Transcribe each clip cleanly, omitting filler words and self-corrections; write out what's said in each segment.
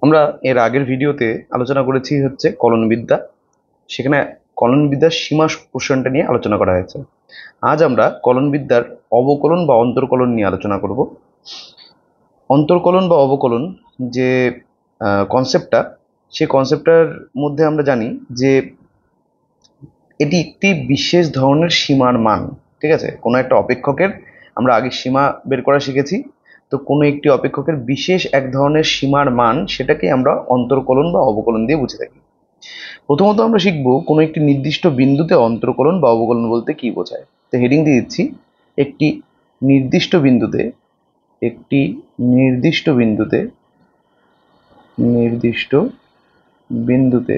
আমরা এর আগের ভিডিওতে আলোচনা করেছি হচ্ছে কলনবিদ্যা। সেখানে কলনবিদ্যার সীমা পোর্শনটা নিয়ে আলোচনা করা হয়েছে। আজ আমরা কলনবিদ্যার অবকলন বা অন্তর্কলন নিয়ে আলোচনা করব। অন্তর্কলন বা অবকলন যে কনসেপ্টটা, সেই কনসেপ্টটার মধ্যে আমরা জানি যে এটি একটি বিশেষ ধরনের সীমার মান। ঠিক আছে, কোনো একটা অপেক্ষকের আমরা আগে সীমা বের করা শিখেছি। তো কোনো একটি অপেক্ষকের বিশেষ এক ধরনের সীমার মান, সেটাকে আমরা অন্তর্কলন বা অবকলন দিয়ে বুঝে থাকি। প্রথমত আমরা শিখব কোনো একটি নির্দিষ্ট বিন্দুতে অন্তর্কলন বা অবকলন বলতে কি বোঝায়। তো হেডিং দিয়ে দিচ্ছি, একটি নির্দিষ্ট বিন্দুতে একটি নির্দিষ্ট বিন্দুতে নির্দিষ্ট বিন্দুতে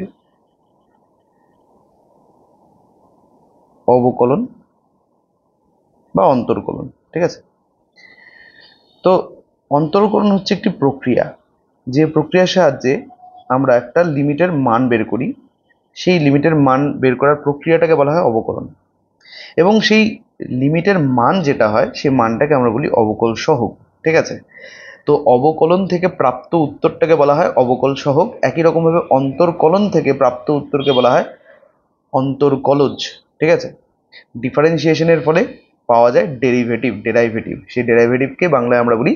অবকলন বা অন্তর্কলন। ঠিক আছে, তো অন্তর্কলন হচ্ছে একটি প্রক্রিয়া, যে প্রক্রিয়ার সাহায্যে আমরা একটা লিমিটের মান বের করি। সেই লিমিটের মান বের করার প্রক্রিয়াটাকে বলা হয় অবকলন, এবং সেই লিমিটের মান যেটা হয় সেই মানটাকে আমরা বলি অবকল সহগ। ঠিক আছে, তো অবকলন থেকে প্রাপ্ত উত্তরটাকে বলা হয় অবকল সহগ। একই রকমভাবে অন্তর্কলন থেকে প্রাপ্ত উত্তরকে বলা হয় অন্তর্কলজ। ঠিক আছে, ডিফারেন্সিয়েশনের ফলে পাওয়া যায় ডেরাইভেটিভ, সেই ডেরাইভেটিভকে বাংলায় আমরা বলি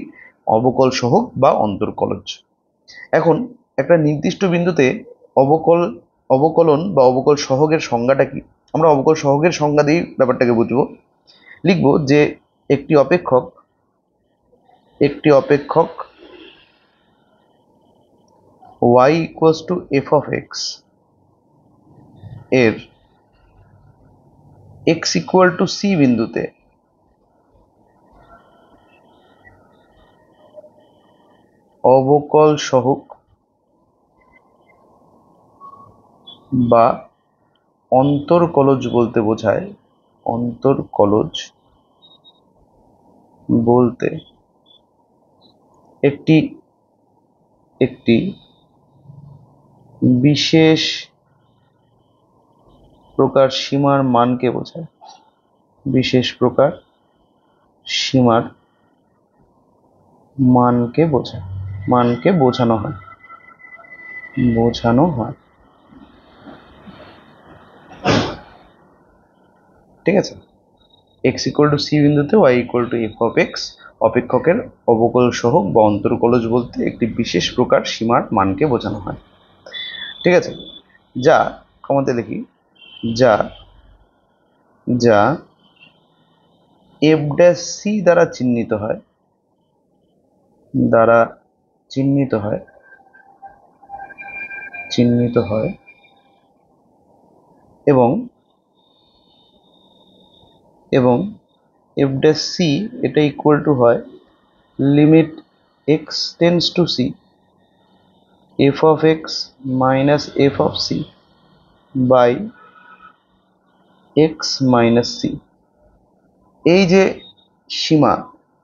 অবকল সহগ বা অন্তর্কলজ। এখন একটা নির্দিষ্ট বিন্দুতে অবকলন বা অবকল সহগের সংজ্ঞাটা কি? আমরা অবকল সহগের সংজ্ঞা দিয়ে ব্যাপারটাকে বুঝবো। লিখব যে একটি অপেক্ষক y f of x এর x c বিন্দুতে অবকল সহগ বা অন্তর্কলজ বলতে বোঝায়। অন্তর্কলজ বলতে একটি বিশেষ প্রকার সীমার মানকে বোঝায়। বিশেষ প্রকার সীমার মানকে বোঝানো হয়। ঠিক আছে, x c বিন্দুতে y f of x অপেক্ষকের অবকল সহগ বা অন্তর্কলজ বলতে একটি বিশেষ প্রকার সীমার মানকে বোঝানো হয়। ঠিক আছে, যা কমাতে লিখি, যা f ড্যাশ c দ্বারা চিহ্নিত হয় এবং f ড্যাশ c এটা ইকুয়াল টু হয় limit x tends to c f of x minus f of c by x minus c। এই যে সীমা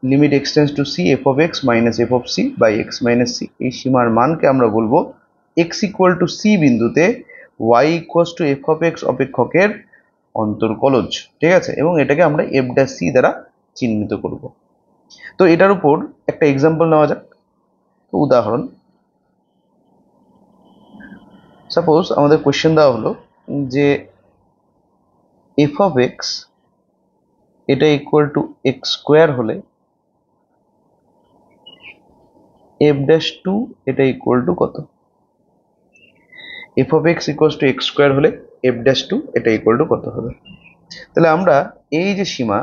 limit x tends to c f of x minus f of c by x minus c, এই সীমার মানকে আমরা বলবো x equal to c বিন্দুতে y equal to f of x অপেক্ষকের অন্তর্কলজ। ঠিক আছে, এবং এটাকে আমরা f ড্যাশ c দ্বারা চিহ্নিত করব। তো এটার উপর একটা এক্সাম্পল নেওয়া যাক। উদাহরণ, সাপোজ আমাদের কোয়েশ্চেন দেওয়া হলো যে f of x এটা ইকুয়াল টু x স্কোয়ার হলে f ড্যাশ 2 এটা ইকুয়াল টু কত? f of x equal two x square হলে f ড্যাশ 2 এটা ইকুয়াল টু কত হবে? তাহলে আমরা এই যে সীমা,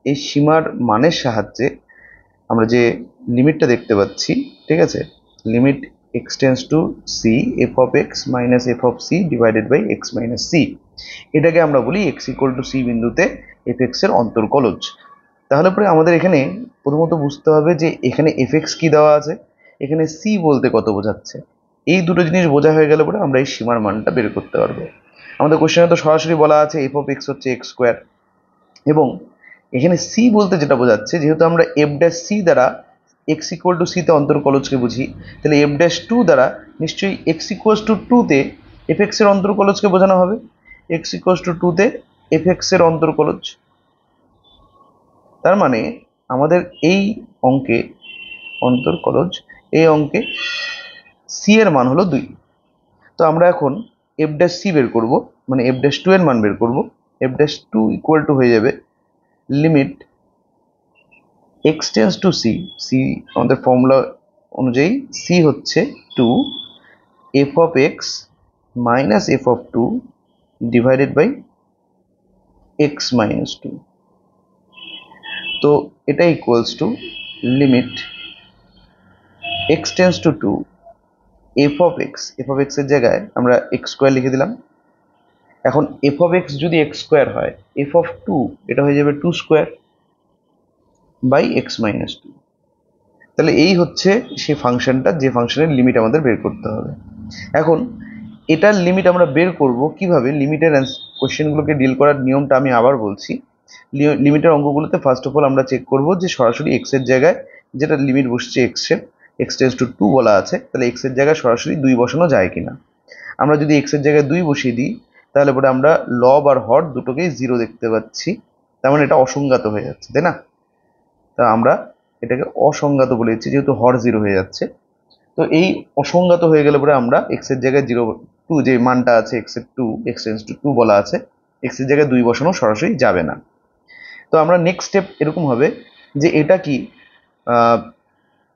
এই সীমার মানের সাহায্যে আমরা যে লিমিটটা দেখতে পাচ্ছি, ঠিক আছে, limit x tends to c f of x minus f of c divided by x minus c, এটাকে আমরা বলি x ইকুয়াল টু c বিন্দুতে f(x) এর অন্তর্কলজ। তাহলে পরে আমাদের এখানে প্রথমত বুঝতে হবে যে এখানে f(x) কি দেওয়া আছে, এখানে c বলতে কত বোঝাচ্ছে। এই দুটো জিনিস বোঝা হয়ে গেলে পরে আমরা এই সীমার মানটা বের করতে পারবো। আমাদের কোশ্চেনে তো সরাসরি বলা আছে f of x হচ্ছে x স্কোয়ার, এবং এখানে c বলতে যেটা বোঝাচ্ছে, যেহেতু আমরা f ড্যাশ c দ্বারা x ইকুয়াল টু c তে অন্তর্কলজকে বুঝি, তাহলে f ড্যাশ 2 দ্বারা নিশ্চয়ই x ইকুয়াল টু 2 তে f(x) এর অন্তর্কলজকে বোঝানো হবে। x ইকুয়াল টু 2 তে f(x) এর অন্তর্কলজ। তার মানে আমাদের এই অঙ্কে অন্তর্কলজ, এই অঙ্কে c সি এর মান হলো 2। তো আমরা এখন এফ ড্যাশ সি বের করব, মানে এফ ড্যাশ টু এর মান বের করব। F dash two equal to হয়ে যাবে limit x tends to C, C আমাদের ফর্মুলা অনুযায়ী সি হচ্ছে 2 F of x minus F of 2 divided by x minus 2। তো এটা equals to limit x tends to 2 F of x এর জায়গায় আমরা এক্স স্কোয়ার লিখে দিলাম। এখন এফ অফ এক্স যদি এক্স স্কোয়ার হয়, এফ অফ 2 এটা হয়ে যাবে 2 স্কোয়ার বাই এক্স মাইনাস 2। তাহলে এই হচ্ছে সেই ফাংশনটা, যে ফাংশনের লিমিট আমাদের বের করতে হবে। এখন এটার লিমিট আমরা বের করব কিভাবে? লিমিটের কোশ্চেনগুলোকে ডিল করার নিয়মটা আমি আবার বলছি। লিমিটের অঙ্কগুলোতে ফার্স্ট অফ অল আমরা চেক করব যে সরাসরি এক্স এর জায়গায় যেটা লিমিট বসছে এক্স টেন্স টু 2 বলা আছে, তাহলে এক্স এর জায়গায় সরাসরি 2 বসানো যায় কিনা। আমরা যদি এক্স এর জায়গায় 2 বসিয়ে দিই, তাহলে পরে আমরা লব আর হর দুটোকেই 0 দেখতে পাচ্ছি, তার মানে এটা অসংজ্ঞাত হয়ে যাচ্ছে, তাই না? তা আমরা এটাকে অসংজ্ঞাত বলে দিচ্ছি, যেহেতু হর 0 হয়ে যাচ্ছে। তো এই অসংজ্ঞাত হয়ে গেলে পরে আমরা এক্স এর জায়গায় 2 যে মানটা আছে এক্স টেন্স টু 2 বলা আছে, এক্স এর জায়গায় 2 বসানো সরাসরি যাবে না। তো আমরা নেক্সট স্টেপ এরকম হবে যে এটা কি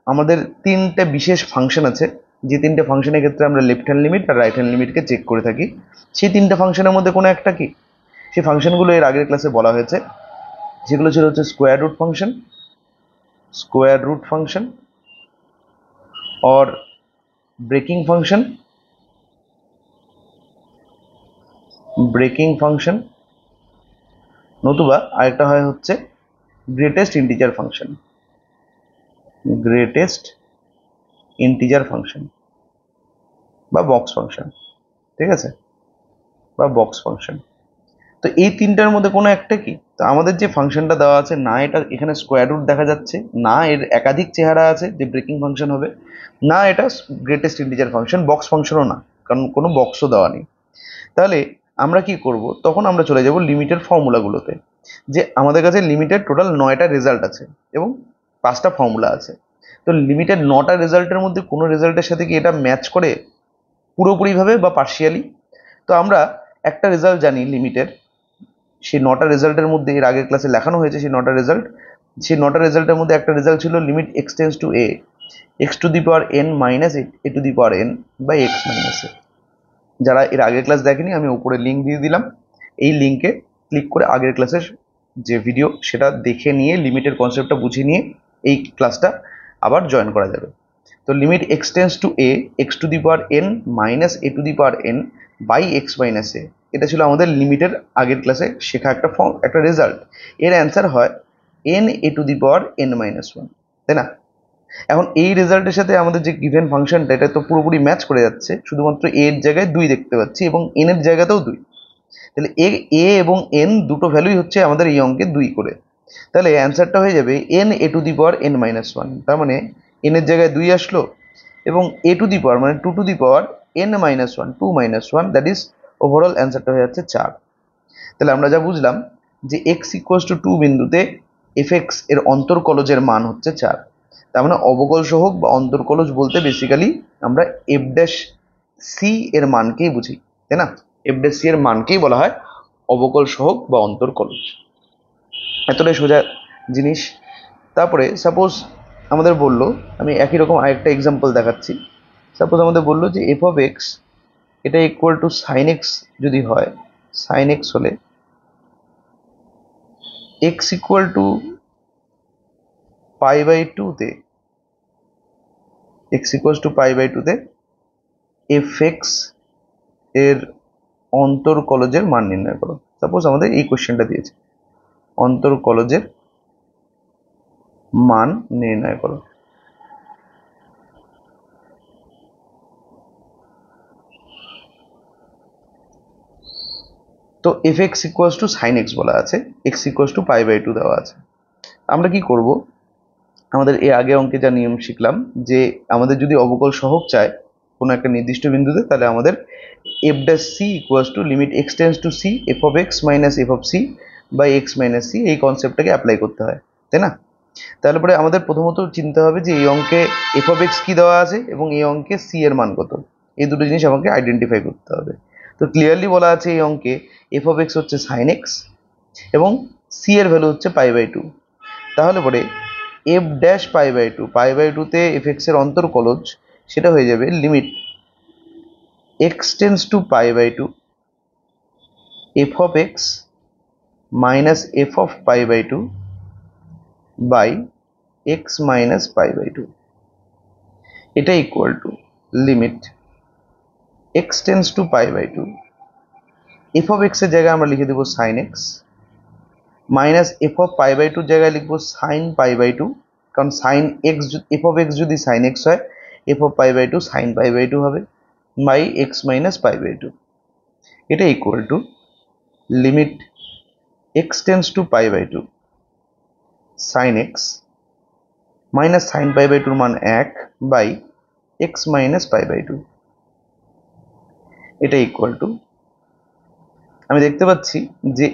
আমাদের তিনটে বিশেষ ফাংশন আছে, যে তিনটে ফাংশনের ক্ষেত্রে আমরা লেফট হ্যান্ড লিমিট আর রাইট হ্যান্ড লিমিটকে চেক করে থাকি। সেই তিনটে ফাংশনের মধ্যে কোনো একটা কি, সেই ফাংশনগুলো এর আগের ক্লাসে বলা হয়েছে, যেগুলো ছিল হচ্ছে square root function or breaking function, নতুবা আরেকটা হয় হচ্ছে গ্রেটেস্ট ইন্টিজার ফাংশন বা বক্স ফাংশন, ঠিক আছে, বা বক্স ফাংশন। তো এই তিনটার মধ্যে কোনো একটা কি, তো আমাদের যে ফাংশনটা দেওয়া আছে, না এটা এখানে স্কোয়ার রুট দেখা যাচ্ছে, না এর একাধিক চেহারা আছে যে ব্রেকিং ফাংশন হবে, না এটা গ্রেটেস্ট ইন্টিজার ফাংশন, বক্স ফাংশনও না, কারণ কোনো বক্সও দেওয়া নেই। তাহলে আমরা কি করব, তখন আমরা চলে যাব লিমিটের ফর্মুলাগুলোতে, যে আমাদের কাছে লিমিটের টোটাল 9টা রেজাল্ট আছে এবং 5টা ফর্মুলা আছে। তো লিমিটের 9টা রেজাল্টের মধ্যে কোনো রেজাল্টের সাথে কি এটা ম্যাচ করে পুরোপুরিভাবে বা পার্শিয়ালি? তো আমরা একটা রেজাল্ট জানি লিমিটের, সেই 9টা রেজাল্টের মধ্যে এর আগের ক্লাসে লেখানো হয়েছে সেই 9টা রেজাল্টের মধ্যে একটা রেজাল্ট ছিল limit x tends to a x to the power n minus a to the power n by x minus a. যারা এর আগের ক্লাস দেখেনি, আমি উপরে লিঙ্ক দিয়ে দিলাম, এই লিঙ্কে ক্লিক করে আগের ক্লাসের যে ভিডিও সেটা দেখে নিয়ে লিমিটের কনসেপ্টটা বুঝে নিয়ে এই ক্লাসটা আবার জয়েন করা যাবে। তো limit x tends to a x to the power n minus a to the power n by x minus a, এটা ছিল আমাদের লিমিটের আগের ক্লাসে শেখা একটা রেজাল্ট। এর অ্যান্সার হয় N A to the power n minus one, তাই না? এখন এই রেজাল্টের সাথে আমাদের যে গিভেন ফাংশনটা, এটা তো পুরোপুরি ম্যাচ করে যাচ্ছে, শুধুমাত্র এর জায়গায় 2 দেখতে পাচ্ছি এবং এন এর জায়গাতেও 2। তাহলে এ এবং এন দুটো ভ্যালুই হচ্ছে আমাদের এই অঙ্কে 2 করে। তাহলে অ্যান্সারটা হয়ে যাবে N A to the power n minus one. তার মানে এন এর জায়গায় 2 আসলো এবং এ টু দি পাওয়ার মানে 2 to the power n minus one, 2 minus one, that is overall অ্যান্সারটা হয়ে যাচ্ছে 4। তাহলে আমরা যা বুঝলাম যে এক্স ইকুয়ালস টু 2 বিন্দুতে এফ এক্স এর অন্তর্কলজের মান হচ্ছে 4। তার মানে অবকল সহগ বা অন্তর্কলজ বলতে বেসিক্যালি আমরা এফ ড্যাশ সি এর মানকেই বুঝি, তাই না? এফ ড্যাশ সি এর মানকেই বলা হয় অবকল সহগ বা অন্তর্কলজ। এতটাই সোজা জিনিস। তারপরে সাপোজ আমাদের বললো, আমি একই রকম আরেকটা এক্সাম্পল দেখাচ্ছি। সাপোজ আমাদের বললো যে এফ অফ এক্স এটা ইকুয়াল টু সাইন এক্স যদি হয়, সাইন এক্স হলে x equal to pi by টুতে x equals to pi by টুতে এফ এক্স এর অন্তর্কলজের মান নির্ণয় করো। সাপোজ আমাদের এই কোশ্চেনটা দিয়েছে, অন্তর্কলজের মান নির্ণয় করো। তো F X equals to sine X বলা আছে, X equals to pi by two দেওয়া আছে। আমরা কি করব, আমাদের এর আগে অঙ্কে যা নিয়ম শিখলাম যে আমাদের যদি অবকল সহগ চায় কোনো একটা নির্দিষ্ট বিন্দুতে, তাহলে আমাদের F dash C equals to limit x tends to C F of x minus F of C by x minus C, এই কনসেপ্টটাকে অ্যাপ্লাই করতে হয়, তাই না? তাহলে পরে আমাদের প্রথমত চিনতে হবে যে এই অঙ্কে এফ অফ এক্স কী দেওয়া আছে এবং এই অঙ্কে সি এর মান কত, এই দুটো জিনিস আমাকে আইডেন্টিফাই করতে হবে। তো ক্লিয়ারলি বলা আছে এই অঙ্কে এফ অফ এক্স হচ্ছে সাইন এক্স এবং সি এর ভ্যালু হচ্ছে π/2। তাহলে পরে এফ ড্যাশ π/2 এফ এক্স এর অন্তর্কলজ সেটা হয়ে যাবে limit x tends to π/2 f of x minus F of π/2 by x minus π/2, এটা equal to limit x tends to π/2 f of x এর জায়গায় আমরা লিখে দেবো sine x minus F of π/2 জায়গায় লিখবো সাইন π/2, কারণ sine x f of x যদি সাইন এক্স হয় এফ অফ π/2 সাইন π/2 হবে বাই এক্স মাইনাস π/2, এটা equal to limit x tends to π/2 sine x minus sine π/2 মান 1 বাই এক্স মাইনাস π/2, এটা equal two, আমি দেখতে পাচ্ছি যে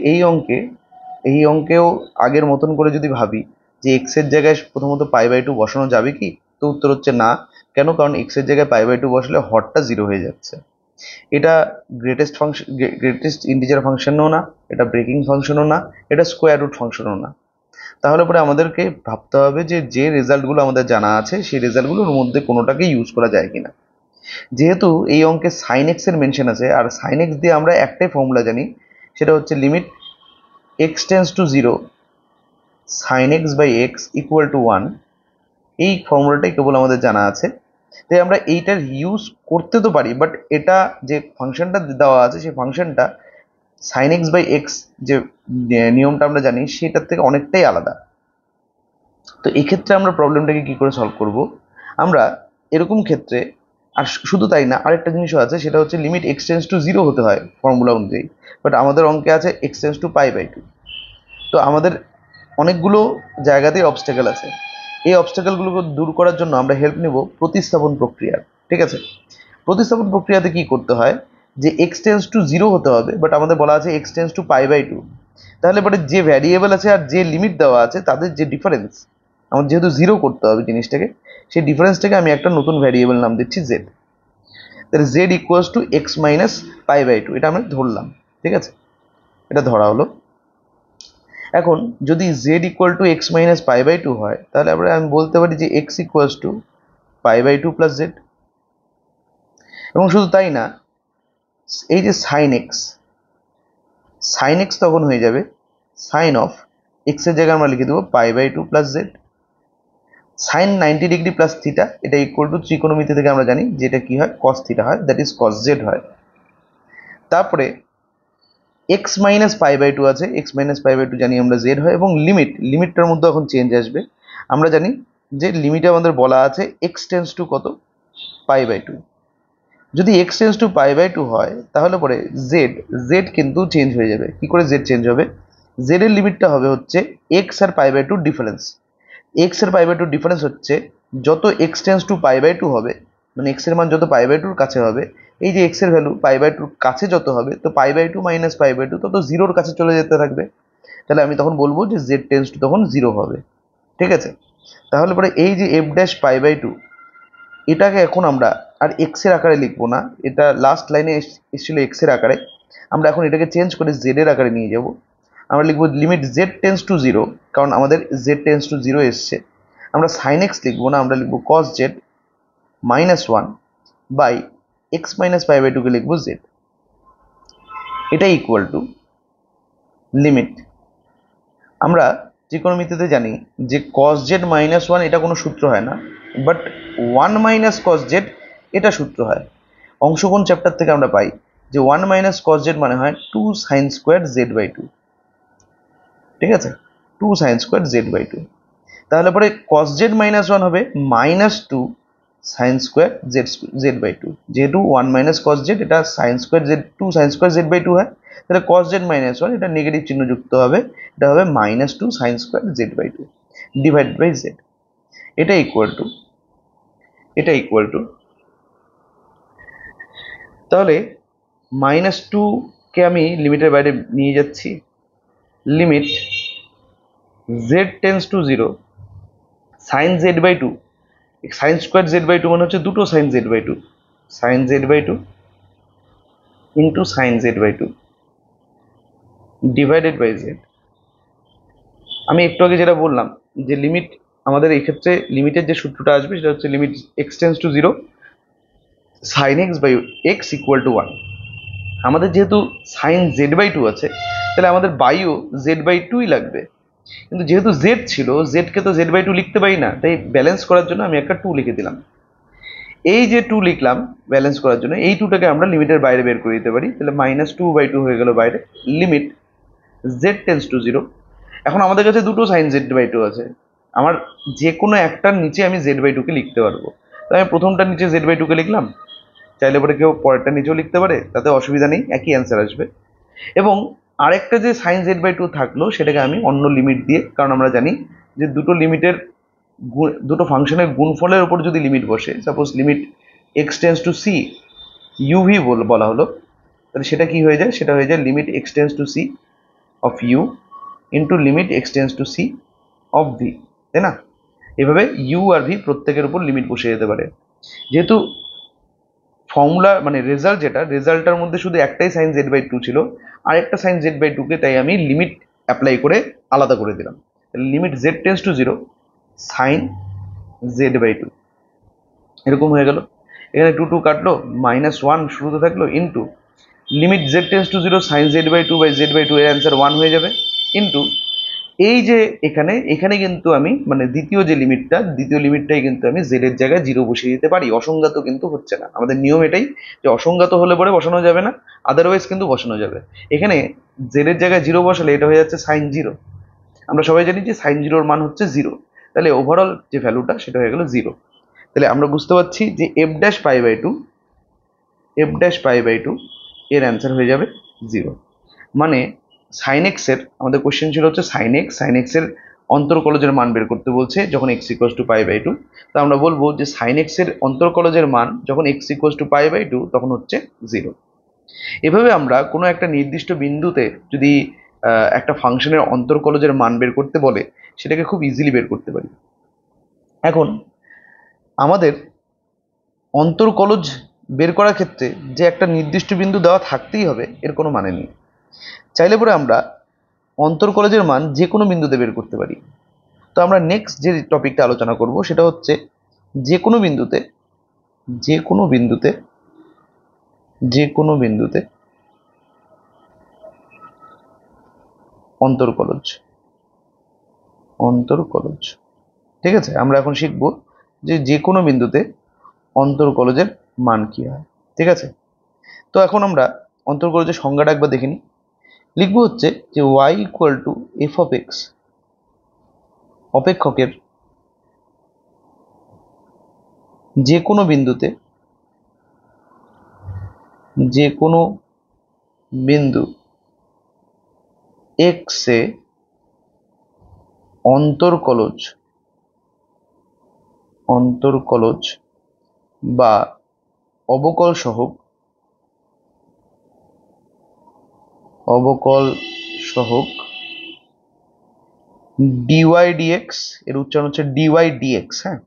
এই অঙ্কেও আগের মতন করে যদি ভাবি যে এক্স এর জায়গায় প্রথমত π/2 বসানো যাবে কি, তো উত্তর হচ্ছে না। কেন? কারণ এক্স এর জায়গায় π/2 বসলে হরটা 0 হয়ে যাচ্ছে। এটা গ্রেটেস্ট ইন্টিজার ফাংশনও না, এটা ব্রেকিং ফাংশনও না, এটা স্কোয়ার রুট ফাংশনও না। তাহলে পরে আমাদেরকে ভাবতে হবে যে রেজাল্টগুলো আমাদের জানা আছে সেই রেজাল্টগুলোর মধ্যে কোনোটাকে ইউজ করা যায় কিনা। যেহেতু এই অঙ্কে সাইন এক্স এর মেনশন আছে আর সাইন এক্স দিয়ে আমরা একটাই ফর্মুলা জানি, সেটা হচ্ছে limit x tends to 0 sine x by X equal to 1, এই ফর্মুলাটাই কেবল আমাদের জানা আছে। তাই আমরা এইটার ইউজ করতে তো পারি, বাট এটা যে ফাংশনটা দেওয়া আছে সেই ফাংশনটা সাইন এক্স বাই এক্স যে নিয়মটা আমরা জানি সেটার থেকে অনেকটাই আলাদা। তো এই ক্ষেত্রে আমরা প্রবলেমটাকে কি করে সলভ করব, আমরা এরকম ক্ষেত্রে, আর শুধু তাই না আরেকটা জিনিসও আছে, সেটা হচ্ছে লিমিট এক্স টেন্স টু 0 হতে হয় ফর্মুলা অনুযায়ী, বাট আমাদের অঙ্কে আছে এক্স টেন্স টু π/2। তো আমাদের অনেকগুলো জায়গাতেই অবস্টেকেল আছে, এই অবস্টেকেলগুলোকে দূর করার জন্য আমরা হেল্প নেব প্রতিস্থাপন প্রক্রিয়ার। ঠিক আছে, প্রতিস্থাপন প্রক্রিয়াতে কি করতে হয় যে এক্স টেন্স টু 0 হতে হবে, বাট আমাদের বলা আছে এক্স টেন্স টু π/2। তাহলে পরে যে ভ্যারিয়েবল আছে আর যে লিমিট দেওয়া আছে তাদের যে ডিফারেন্স, আমার যেহেতু 0 করতে হবে জিনিসটাকে, সেই ডিফারেন্সটাকে আমি একটা নতুন ভ্যারিয়েবল নাম দিচ্ছি জেড। তাহলে z equals to x minus π/2, এটা আমি ধরলাম। ঠিক আছে, এটা ধরা হলো। এখন যদি z equal to x minus π/2 হয় তাহলে আমি বলতে পারি যে x equals to π/2 plus z. এবং শুধু তাই না, এই যে সাইন এক্স তখন হয়ে যাবে সাইন অফ এক্স এর জায়গায় আমরা লিখে দেবো π/2 plus z. Sine 90 degree plus theta, এটা ইকুয়াল টু ত্রিকোণমিতি থেকে আমরা জানি যেটা কি হয় কস থিটা হয়, দ্যাট ইজ কস জেড হয়। তারপরে এক্স মাইনাস π/2 আছে, এক্স মাইনাস π/2 জানি আমরা জেড হয়, এবং লিমিটটার মধ্যে এখন চেঞ্জ আসবে। আমরা জানি যে লিমিটে আমাদের বলা আছে এক্স টেন্স টু কত π/2। যদি এক্স টেন্স টু π/2 হয় তাহলে পরে জেড কিন্তু চেঞ্জ হয়ে যাবে। কি করে জেড চেঞ্জ হবে? জেড এর লিমিটটা হবে হচ্ছে এক্স আর π/2 ডিফারেন্স। এক্স আর π/2 ডিফারেন্স হচ্ছে যত এক্স টেন্স টু π/2 হবে, মানে এক্স এর মান যত π/2 কাছে হবে, এই যে এক্স এর ভ্যালু π/2 কাছে যত হবে, তো π/2 মাইনাস π/2 তত 0-র কাছে চলে যেতে থাকবে। তাহলে আমি তখন বলবো যে জেড টেন্স টু তখন 0 হবে। ঠিক আছে, তাহলে পরে এই যে এফ ড্যাশ π/2, এটাকে এখন আমরা আর এক্স এর আকারে লিখবো না, এটা লাস্ট লাইনে এসেছিল এক্স এর আকারে, আমরা এখন এটাকে চেঞ্জ করে জেড এর আকারে নিয়ে যাব। আমরা লিখবো লিমিট জেড টেন্স টু 0, কারণ আমাদের জেড টেন্স টু 0 এসছে। আমরা সাইন এক্স লিখবো না, আমরা লিখবো cos z minus 1 by x minus π/2 কে লিখবো জেড। এটা ইকুয়াল টু লিমিট, আমরা ত্রিকোণমিতিতে জানি যে কস জেড মাইনাস 1 এটা কোনো সূত্র হয় না, বাট 1 মাইনাস কস জেড এটা সূত্র হয়। অংশকোণ চ্যাপ্টার থেকে আমরা পাই যে 1 মাইনাস কস জেড মানে হয় 2 সাইন স্কোয়ার জেড/2। ঠিক আছে, 2 সাইন স্কোয়ার জেড/2। তাহলে পরে কস জেড মাইনাস 1 হবে মাইনাস 2 সাইন স্কোয়ার জেড/2। যেহেতু 1 মাইনাস কস জেড এটা sine square z 2 sine square জেড/2 হয়, তাহলে কস জেড মাইনাস 1 এটা নেগেটিভ চিহ্ন যুক্ত হবে, এটা হবে মাইনাস 2 সাইন স্কোয়ার জেড/2 ডিভাইড বাই জেড। এটা ইকুয়াল টু তাহলে মাইনাস 2 কে আমি লিমিটের বাইরে নিয়ে যাচ্ছি, limit Z tends to 0 sine Z by two, sine square z by two মানে হচ্ছে দুটো sine Z by two, sine Z by two into sine Z by two divided by z. আমি একটু আগে যেটা বললাম যে লিমিট, আমাদের এই ক্ষেত্রে লিমিটের যে সূত্রটা আসবে সেটা হচ্ছে limit x tends to zero sine x by X equal to one. আমাদের যেহেতু সাইন জেড বাই টু আছে, তাহলে আমাদের বাইও জেড বাই টুই লাগবে, কিন্তু যেহেতু জেড ছিল, জেডকে তো জেড বাই টু লিখতে পারি না, তাই ব্যালেন্স করার জন্য আমি একটা টু লিখে দিলাম। এই যে টু লিখলাম ব্যালেন্স করার জন্য, এই টুটাকে আমরা লিমিটের বাইরে বের করে দিতে পারি, তাহলে মাইনাস টু বাই টু হয়ে গেল বাইরে। Limit Z tends to zero. এখন আমাদের কাছে দুটো সাইন জেড বাই টু আছে, আমার যে কোনো একটার নিচে আমি জেড বাই টুকে লিখতে পারবো। তাই আমি প্রথমটার নিচে জেড বাই টুকে লিখলাম, চাইলে পরে কেউ পরেরটা নিচেও লিখতে পারে, তাতে অসুবিধা নেই, একই অ্যান্সার আসবে। এবং আরেকটা যে সাইন জেড বাই টু থাকলো সেটাকে আমি অন্য লিমিট দিয়ে, কারণ আমরা জানি যে দুটো লিমিটের দুটো ফাংশনের গুণফলের উপর যদি লিমিট বসে, suppose limit x tends to C UV বলা হলো, তাহলে সেটা কি হয়ে যায়, সেটা হয়ে যায় limit x tends to C of U into limit x tends to C of V, তাই না? এভাবে ইউ আর ভি প্রত্যেকের উপর লিমিট বসে যেতে পারে। যেহেতু ফর্মুলা মানে রেজাল্ট, যেটা রেজাল্টটার মধ্যে শুধু একটাই সাইন জেড বাই টু ছিল, আর একটা সাইন জেড বাই টুকে তাই আমি লিমিট অ্যাপ্লাই করে আলাদা করে দিলাম। Limit Z tends to zero sine Z by two এরকম হয়ে গেল। এখানে টু টু কাটলো, মাইনাস ওয়ান শুরুতে থাকলো, into limit Z tends to zero sine Z by two by Z by two, এর অ্যান্সার ওয়ান হয়ে যাবে। ইন্টু এই যে এখানে কিন্তু আমি মানে দ্বিতীয় লিমিটটাই কিন্তু আমি জেড এর জায়গায় জিরো বসিয়ে দিতে পারি, অসংজ্ঞাত কিন্তু হচ্ছে না। আমাদের নিয়ম এটাই যে অসংজ্ঞাত হলে পরে বসানো যাবে না, আদারওয়াইজ কিন্তু বসানো যাবে। এখানে জেড এর জায়গায় জিরো বসালে এটা হয়ে যাচ্ছে সাইন জিরো। আমরা সবাই জানি যে সাইন জিরোর মান হচ্ছে জিরো, তাহলে ওভারঅল যে ভ্যালুটা সেটা হয়ে গেল জিরো। তাহলে আমরা বুঝতে পারছি যে F dash pi by two এর অ্যান্সার হয়ে যাবে জিরো। মানে সাইন এক্সের, আমাদের কোশ্চেন ছিল হচ্ছে সাইন এক্স এর অন্তর্কলজের মান বের করতে বলছে যখন X equals to pi by two. তো আমরা বলবো যে সাইন এক্সের অন্তর্কলজের মান যখন X equals to pi by two তখন হচ্ছে জিরো। এভাবে আমরা কোনো একটা নির্দিষ্ট বিন্দুতে যদি একটা ফাংশনের অন্তর্কলজের মান বের করতে বলে, সেটাকে খুব ইজিলি বের করতে পারি। এখন আমাদের অন্তর্কলজ বের করার ক্ষেত্রে যে একটা নির্দিষ্ট বিন্দু দেওয়া থাকতেই হবে এর কোনো মানে নেই। চাইলে পরে আমরা অন্তর্কলজের মান যে কোনো বিন্দুতে বের করতে পারি। তো আমরা নেক্সট যে টপিকটা আলোচনা করব সেটা হচ্ছে যে কোনো বিন্দুতে অন্তর্কলজ। ঠিক আছে, আমরা এখন শিখব যে কোনো বিন্দুতে অন্তর্কলজের মান কি হয়। ঠিক আছে, তো এখন আমরা অন্তর্কলজের সংজ্ঞাটা একবার দেখে নিই। লিখবো হচ্ছে যে y equal to f of x, অপেক্ষকের যে কোনো বিন্দু x এ অন্তর্কলজ বা অবকল সহগ dy dx, এর উচ্চারণ হচ্ছে dy dx। হ্যাঁ,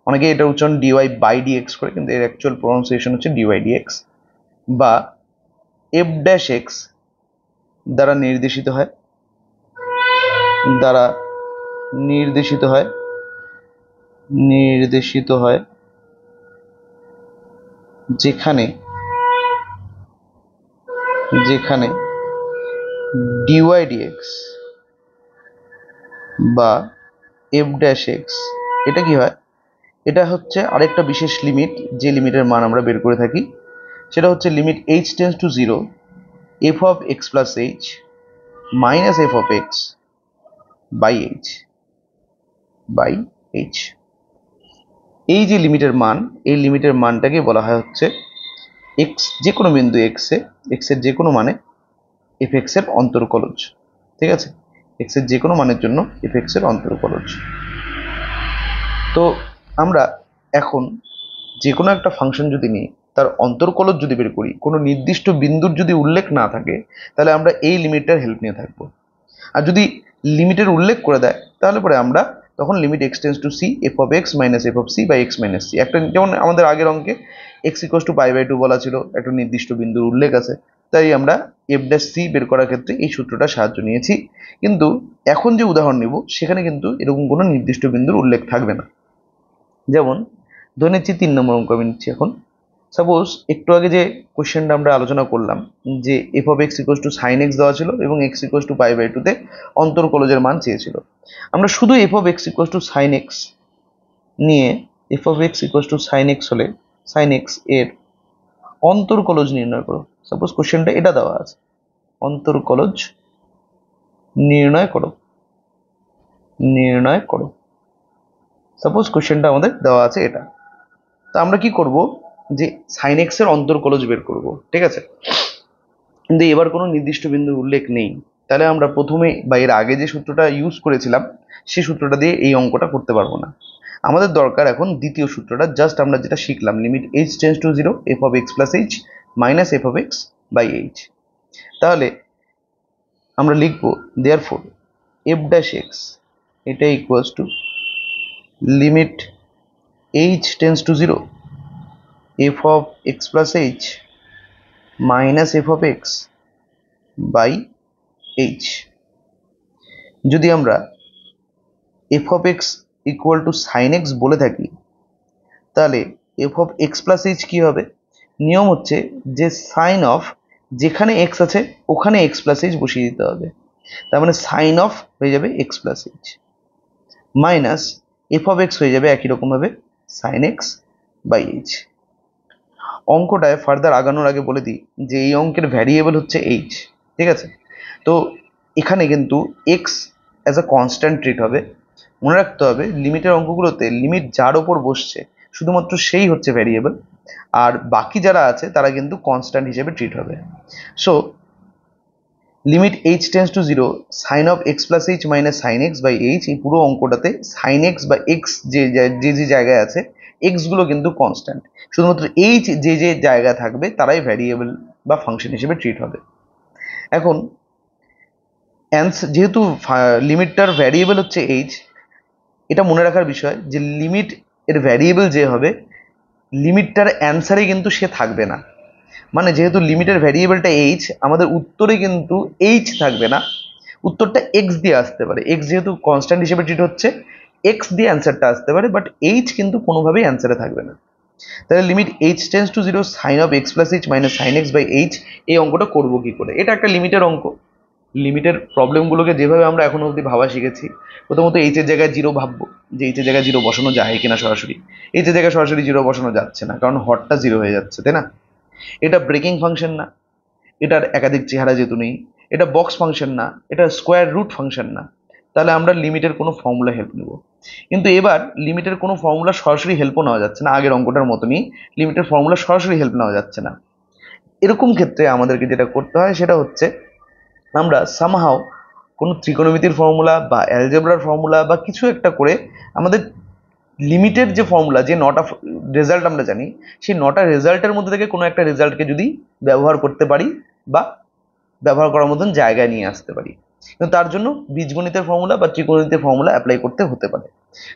অনেকে এটা উচ্চারণ dy বাই dx করে, কিন্তু এর অ্যাকচুয়াল প্রনাউন্সিয়েশন হচ্ছে dy dx, বা f ড্যাশ x দ্বারা নির্দেশিত হয় যেখানে dy dx বা f ড্যাশ x, এটা কি হয়, এটা হচ্ছে আরেকটা বিশেষ লিমিট, যে লিমিটের মান আমরা বের করে থাকি, সেটা হচ্ছে limit h tends to zero F of x plus H minus F of x by H. এই যে লিমিটের মান, এই লিমিটের মানটাকে বলা হয় হচ্ছে এক্স, যে কোনো বিন্দু এক্স এর যে কোনো মানে এফ এক্স এর অন্তর্কলজ। ঠিক আছে, এক্স এর যে কোনো মানের জন্য এফ এক্স এর অন্তর্কলজ। তো আমরা এখন যে কোনো একটা ফাংশন যদি নিই, তার অন্তর্কলজ যদি বের করি, কোনো নির্দিষ্ট বিন্দুর যদি উল্লেখ না থাকে, তাহলে আমরা এই লিমিটটার হেল্প নিয়ে থাকবো। আর যদি লিমিটের উল্লেখ করে দেয়, তাহলে পরে আমরা তখন limit x tends to C F of x minus F of C by x minus C. একটা যেমন আমাদের আগের অঙ্কে X equals to pi by two বলা ছিল, একটা নির্দিষ্ট বিন্দুর উল্লেখ আছে, তাই আমরা এফ ড্যাশ সি বের করার ক্ষেত্রে এই সূত্রটা সাহায্য নিয়েছি। কিন্তু এখন যে উদাহরণ নেব সেখানে কিন্তু এরকম কোনো নির্দিষ্ট বিন্দুর উল্লেখ থাকবে না। যেমন ধরে নিচ্ছি 3 নম্বর অঙ্ক আমি নিচ্ছি এখন। সাপোজ একটু আগে যে কোশ্চেনটা আমরা আলোচনা করলাম যে f of x equals to sine x দেওয়া ছিল এবং x equals to pi by টুতে অন্তরকলজের মান চেয়েছিল। আমরা শুধু f of x equals to sine x নিয়ে f of x equals to sine x হলে সাইন এক্স এর অন্তরকলজ নির্ণয় করো। সাপোজ কোশ্চেনটা এটা দেওয়া আছে, অন্তরকলজ নির্ণয় করো, নির্ণয় করো। সাপোজ কোশ্চেনটা আমাদের দেওয়া আছে এটা। তো আমরা কি করব যে সাইন এক্স এর অন্তরকলজ বের করব, ঠিক আছে। কিন্তু এবার কোনো নির্দিষ্ট বিন্দুর উল্লেখ নেই, তাহলে আমরা প্রথমে বা এর আগে যে সূত্রটা ইউজ করেছিলাম সেই সূত্রটা দিয়ে এই অঙ্কটা করতে পারবো না। আমাদের দরকার এখন দ্বিতীয় সূত্রটা, জাস্ট আমরা যেটা শিখলাম, limit H tends to zero F of x plus H minus F of x by h. তাহলে আমরা লিখবো দেয়ারফর এফ ড্যাশ এক্স এটা equals to limit H tends to zero F of x plus H minus F of x by h. যদি আমরা f of x equal to sine x বলে থাকি তাহলে f of x plus h কী হবে? নিয়ম হচ্ছে যে সাইন অফ যেখানে এক্স আছে ওখানে এক্স প্লাস এইচ বসিয়ে দিতে হবে। তার মানে সাইন অফ হয়ে যাবে x plus H minus F of x হয়ে যাবে একই রকমভাবে সাইন এক্স বাই এইচ। অঙ্কটায় ফার্দার আগানোর আগে বলে দিই যে এই অঙ্কের ভ্যারিয়েবল হচ্ছে এইচ, ঠিক আছে। তো এখানে কিন্তু x as a constant treat হবে। মনে রাখতে হবে লিমিটের অঙ্কগুলোতে লিমিট যার ওপর বসছে শুধুমাত্র সেই হচ্ছে ভ্যারিয়েবল, আর বাকি যারা আছে তারা কিন্তু কনস্ট্যান্ট হিসেবে ট্রিট হবে। So limit H tends to zero sine of x plus H minus sine x by H, এই পুরো অঙ্কটাতে সাইন এক্স বা এক্স যে যে জায়গায় আছে এক্সগুলো কিন্তু কনস্ট্যান্ট, শুধুমাত্র এইচ যে যে জায়গা থাকবে তারাই ভ্যারিয়েবল বা ফাংশন হিসেবে ট্রিট হবে। এখন যেহেতু লিমিটটার ভ্যারিয়েবল হচ্ছে এইচ, এটা মনে রাখার বিষয় যে লিমিট এর ভ্যারিয়েবল যে হবে লিমিটটার অ্যান্সারে কিন্তু সে থাকবে না। মানে যেহেতু লিমিটের ভ্যারিয়েবলটা এইচ, আমাদের উত্তরে কিন্তু এইচ থাকবে না, উত্তরটা এক্স দিয়ে আসতে পারে। এক্স যেহেতু কনস্ট্যান্ট হিসেবে ট্রিট হচ্ছে এক্স দিয়ে অ্যান্সারটা আসতে পারে, বাট এইচ কিন্তু কোনোভাবেই অ্যান্সারে থাকবে না। তাহলে limit H tends to zero sine of x plus H minus sine x by H, এই অঙ্কটা করবো কি করে? এটা একটা লিমিটের অঙ্ক। লিমিটের প্রবলেমগুলোকে যেভাবে আমরা এখনো অবধি ভাবা শিখেছি, প্রথমত এইচের জায়গায় জিরো ভাববো যে এইচের জায়গায় জিরো বসানো যায় কিনা সরাসরি। এইচের জায়গায় সরাসরি জিরো বসানো যাচ্ছে না, কারণ হরটা জিরো হয়ে যাচ্ছে, তাই না? এটা ব্রেকিং ফাংশন না, এটার একাধিক চেহারা যেহেতু নেই, এটা বক্স ফাংশন না, এটা স্কোয়ার রুট ফাংশন না, তাহলে আমরা লিমিটের কোনো ফর্মুলা হেল্প নেব। কিন্তু এবার লিমিটের কোনো ফর্মুলা সরাসরি হেল্পও নেওয়া যাচ্ছে না, আগের অঙ্কটার মতনই লিমিটের ফর্মুলা সরাসরি হেল্প নেওয়া যাচ্ছে না। এরকম ক্ষেত্রে আমাদেরকে যেটা করতে হয় সেটা হচ্ছে আমরা সামহাও কোনো ত্রিকোণমিতির ফর্মুলা বা অ্যালজেব্রার ফর্মুলা বা কিছু একটা করে আমাদের লিমিটের যে ফর্মুলা, যে নটা রেজাল্ট আমরা জানি, সেই নটা রেজাল্টের মধ্যে থেকে কোনো একটা রেজাল্টকে যদি ব্যবহার করতে পারি বা ব্যবহার করার মতন জায়গায় নিয়ে আসতে পারি, কিন্তু তার জন্য বীজগণিতের ফর্মুলা বা ত্রিকোণমিতির ফর্মুলা অ্যাপ্লাই করতে হতে পারে।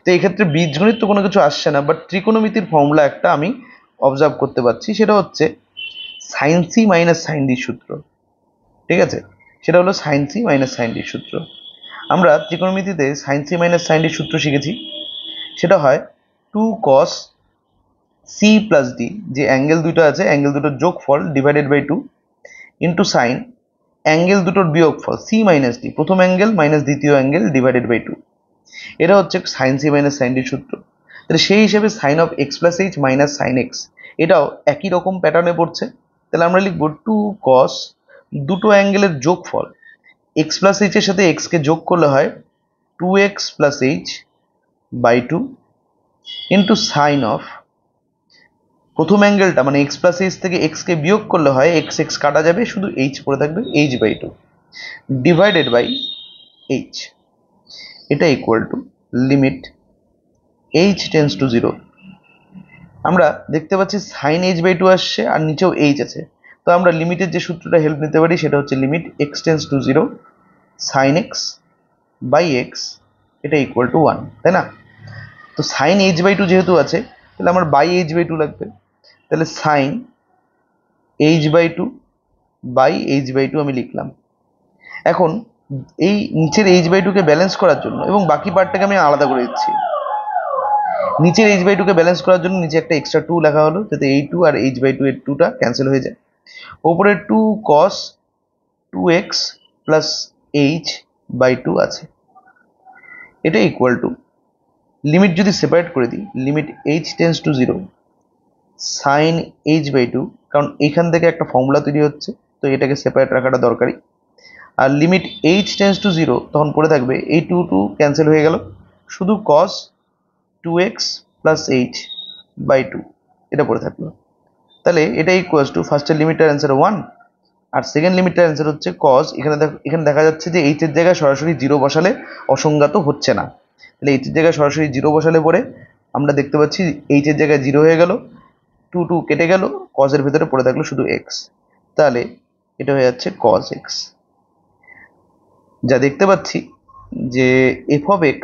তো এই ক্ষেত্রে বীজগণিত তো কোনো কিছু আসছে না, বাট ত্রিকোণমিতির ফর্মুলা একটা আমি অবজার্ভ করতে পারছি, সেটা হচ্ছে sine c minus sine d সূত্র, ঠিক আছে। সেটা হলো sine c minus sine d সূত্র। আমরা ত্রিকোণমিতিতে sine c minus sine d সূত্র শিখেছি, সেটা হয় two cos c plus d, যে অ্যাঙ্গেল দুটো আছে অ্যাঙ্গেল দুটোর যোগফল divided by two into sine angle দুটোর বিয়োগফল সি মাইনাস ডি, প্রথম অ্যাঙ্গেল মাইনাস দ্বিতীয় অ্যাঙ্গেল ডিভাইডেড বাই টু। এটা হচ্ছে sine c minus sine d সূত্র। তাহলে সেই হিসেবে sine of x plus H minus sine X এটাও একই রকম প্যাটার্নে পড়ছে। তাহলে আমরা লিখবো টু কস দুটো অ্যাঙ্গেলের যোগফল, এক্স প্লাস এইচ এর সাথে এক্সকে যোগ করলে হয় two X plus H by two into sine of প্রথম অ্যাঙ্গেলটা মানে এক্স প্লাস এইচ থেকে এক্সকে বিয়োগ করলে হয় এক্স এক্স কাটা যাবে, শুধু এইচ পড়ে থাকবে, h by two divided by h. এটা equal to limit H tends to zero. আমরা দেখতে পাচ্ছি সাইন এইচ বাই টু আসছে আর নিচেও এইচ আছে, তো আমরা লিমিটের যে সূত্রটা হেল্প নিতে পারি সেটা হচ্ছে limit x tends to zero sine x by X এটা ইকুয়াল টু 1, তাই না? তো সাইন h/2 যেহেতু আছে তাহলে আমার বাই h/2 লাগবে, তাহলে সাইন h/2 বাই h/2 আমি লিখলাম। এখন এই নিচের h/2 কে ব্যালেন্স করার জন্য, এবং বাকি পার্টটাকে আমি আলাদা করে দিচ্ছি, নিচের h/2 কে ব্যালেন্স করার জন্য নিচে একটা এক্সট্রা 2 লেখা হলো, যাতে এই 2 আর h/2 এর 2টা ক্যান্সেল হয়ে যায়। ওপরে 2 cos 2x প্লাস h/2 আছে, এটা ইকুয়াল টু, লিমিট যদি সেপারেট করে দিই, limit h tends to 0 sine h/2, কারণ এইখান থেকে একটা ফর্মুলা তৈরি হচ্ছে, তো এটাকে সেপারেট রাখাটা দরকারি। আর লিমিট h টেন্স টু 0 তখন পড়ে থাকবে, এই 2 ক্যান্সেল হয়ে গেল, শুধু cos 2x প্লাস h/2 এটা পড়ে থাকলো। তাহলে এটা ইকুয়ালস টু, ফার্স্টের লিমিটটার অ্যান্সার 1, আর সেকেন্ড লিমিটটার অ্যান্সার হচ্ছে cos, এখানে দেখা যাচ্ছে যে h এর জায়গায় সরাসরি 0 বসালে অসংজ্ঞাত হচ্ছে না, তাহলে h এর জায়গায় সরাসরি 0 বসালে পরে আমরা দেখতে পাচ্ছি h এর জায়গায় 0 হয়ে গেল, 2 কেটে গেল, cos এর ভেতরে পড়ে থাকলো শুধু x, তাহলে এটা হয়ে যাচ্ছে cos x। যা দেখতে পাচ্ছি যে f of x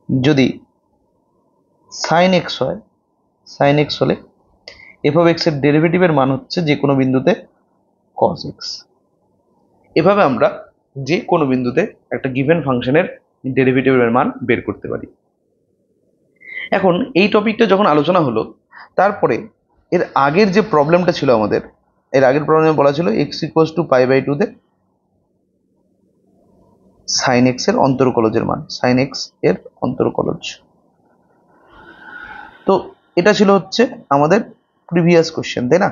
যদি sin x হয়, sin x হলে f of x এর ডেরিভেটিভের মান হচ্ছে যে কোনো বিন্দুতে cos x। এভাবে আমরা যে কোনো বিন্দুতে একটা গিভেন ফাংশনের ডেরিভেটিভের মান বের করতে পারি। এখন এই টপিকটা যখন আলোচনা হলো, তারপরে এর আগের যে প্রবলেমটা ছিল আমাদের, এর আগের প্রবলেমে বলা ছিল x ইকুয়ালস টু π/2 তে সাইন x এর অন্তরকলজের মান, সাইন x এর অন্তরকলজ। তো এটা ছিল হচ্ছে আমাদের প্রিভিয়াস কোশ্চেন, তাই না?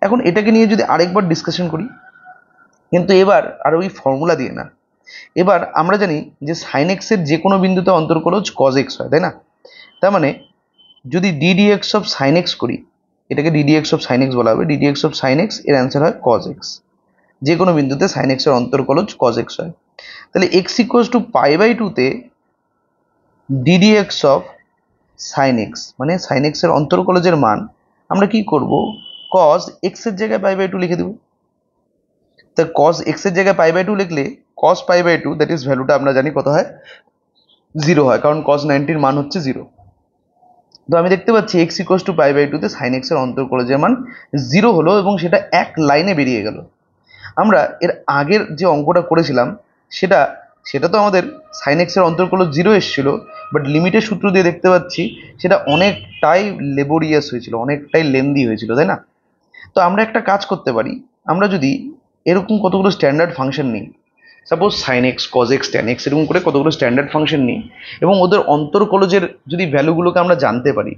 এখন এটাকে নিয়ে যদি আরেকবার ডিসকাশন করি, কিন্তু এবার আর ওই ফর্মুলা দিয়ে না, এবার আমরা জানি যে সাইন এক্স এর যে কোনো বিন্দুতে অন্তরকলজ কজ এক্স হয়, তাই না? তার মানে যদি ddx অফ সাইন এক্স করি, এটাকে ddx অফ সাইন এক্স বলা হবে, ddx অফ সাইন এক্স এর অ্যান্সার হয় কজ এক্স, যে কোনো বিন্দুতে সাইন এক্স এর অন্তরকলজ কজ এক্স হয়। তাহলে এক্স ইকুয়ালস টু π/2 তে ddx অফ সাইন এক্স মানে সাইন এক্স এর অন্তরকলজের মান আমরা কি করব, কজ এক্স এর জায়গায় π/2 লিখে দেবো। তা cos x এর জায়গায় π/2 লিখলে cos π/2 দ্যাট ইজ ভ্যালুটা আমরা জানি কত হয়, 0 হয়, কারণ cos 90 এর মান হচ্ছে 0। তো আমি দেখতে পাচ্ছি x ইকুয়ালস টু π/2 তে sin x এর অন্তরকলজের মান 0 হলো, এবং সেটা এক লাইনে বেরিয়ে গেল। আমরা এর আগের যে অঙ্কটা করেছিলাম সেটা সেটা তো আমাদের sin x এর অন্তরকলজ 0 এসেছিল, বাট লিমিটের সূত্র দিয়ে দেখতে পাচ্ছি সেটা অনেকটাই লেবোরিয়াস হয়েছিল, অনেকটাই লেন্দি হয়েছিল, তাই না? তো আমরা একটা কাজ করতে পারি, আমরা যদি এরকম কতগুলো স্ট্যান্ডার্ড ফাংশন নিই, suppose sine X, cos X, tan X, এরকম করে কতগুলো স্ট্যান্ডার্ড ফাংশন নিই, এবং ওদের অন্তরকলজের যদি ভ্যালুগুলোকে আমরা জানতে পারি,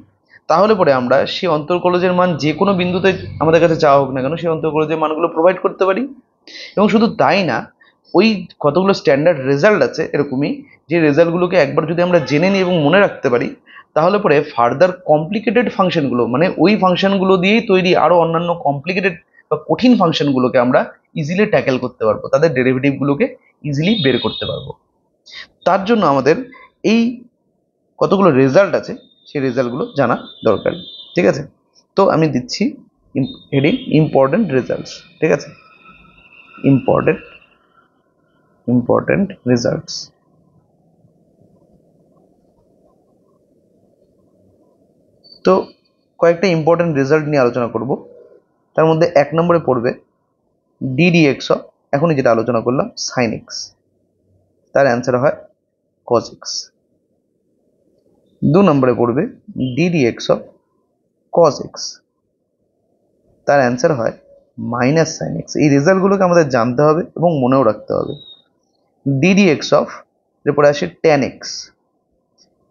তাহলে পরে আমরা সেই অন্তরকলজের মান যে কোনো বিন্দুতে আমাদের কাছে চাওয়া হোক না কেন, সেই অন্তরকলজের মানগুলো প্রোভাইড করতে পারি। এবং শুধু তাই না, ওই কতগুলো স্ট্যান্ডার্ড রেজাল্ট আছে এরকমই, যে রেজাল্টগুলোকে একবার যদি আমরা জেনে নিই এবং মনে রাখতে পারি, তাহলে পরে ফার্দার কমপ্লিকেটেড ফাংশনগুলো, মানে ওই ফাংশনগুলো দিয়েই তৈরি আরো অন্যান্য কমপ্লিকেটেড বা কঠিন ফাংশনগুলোকে আমরা ইজিলি ট্যাকেল করতে পারবো, তাদের ডেরিভেটিভগুলোকে ইজিলি বের করতে পারবো। তার জন্য আমাদের এই কতগুলো রেজাল্ট আছে সেই রেজাল্টগুলো জানা দরকার, ঠিক আছে? তো আমি দিচ্ছি হেডিং ইম্পর্টেন্ট রেজাল্টস, ঠিক আছে? Important results. তো কয়েকটা ইম্পর্টেন্ট রেজাল্ট নিয়ে আলোচনা করব। তার মধ্যে 1 নম্বরে পড়বে ddx অফ, এখনই যেটা আলোচনা করলাম, সাইন এক্স, তার অ্যান্সার হয় cos x। 2 নম্বরে পড়বে ddx অফ cos x, তার অ্যান্সার হয় মাইনাস সাইন এক্স। এই রেজাল্টগুলোকে আমাদের জানতে হবে এবং মনেও রাখতে হবে। ddx অফ, এরপরে আসে tan x,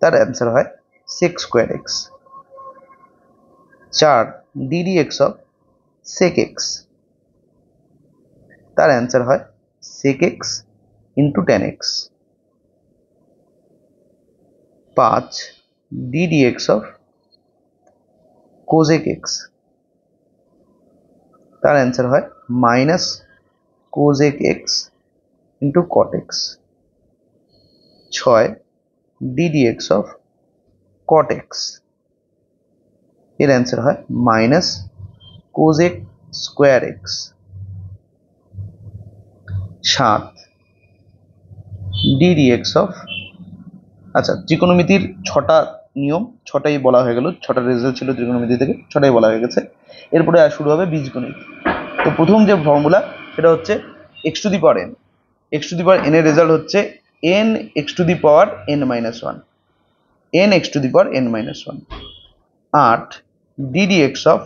তার অ্যান্সার হয় sec square x। 4 ddx of sec x, তার অ্যান্সার হয় sec x into tan x। 5 ddx of cosec x, তার অ্যান্সার হয় minus cosec x into cot x। 6 ddx of cot x, এর answer হয় minus cosec square x। 7 D DX of, আচ্ছা ত্রিকোণমিতির ছটা নিয়ম, ছটাই বলা হয়ে গেল, ছটা রেজাল্ট ছিল ত্রিকোণমিতি থেকে, ছটাই বলা হয়ে গেছে। এরপরে আর শুরু হবে বীজগণিত। তো প্রথম যে ফর্মুলা সেটা হচ্ছে x to the power n. X to the power N এর রেজাল্ট হচ্ছে n x to the power n minus one, n x to the power n minus one. আর d D x of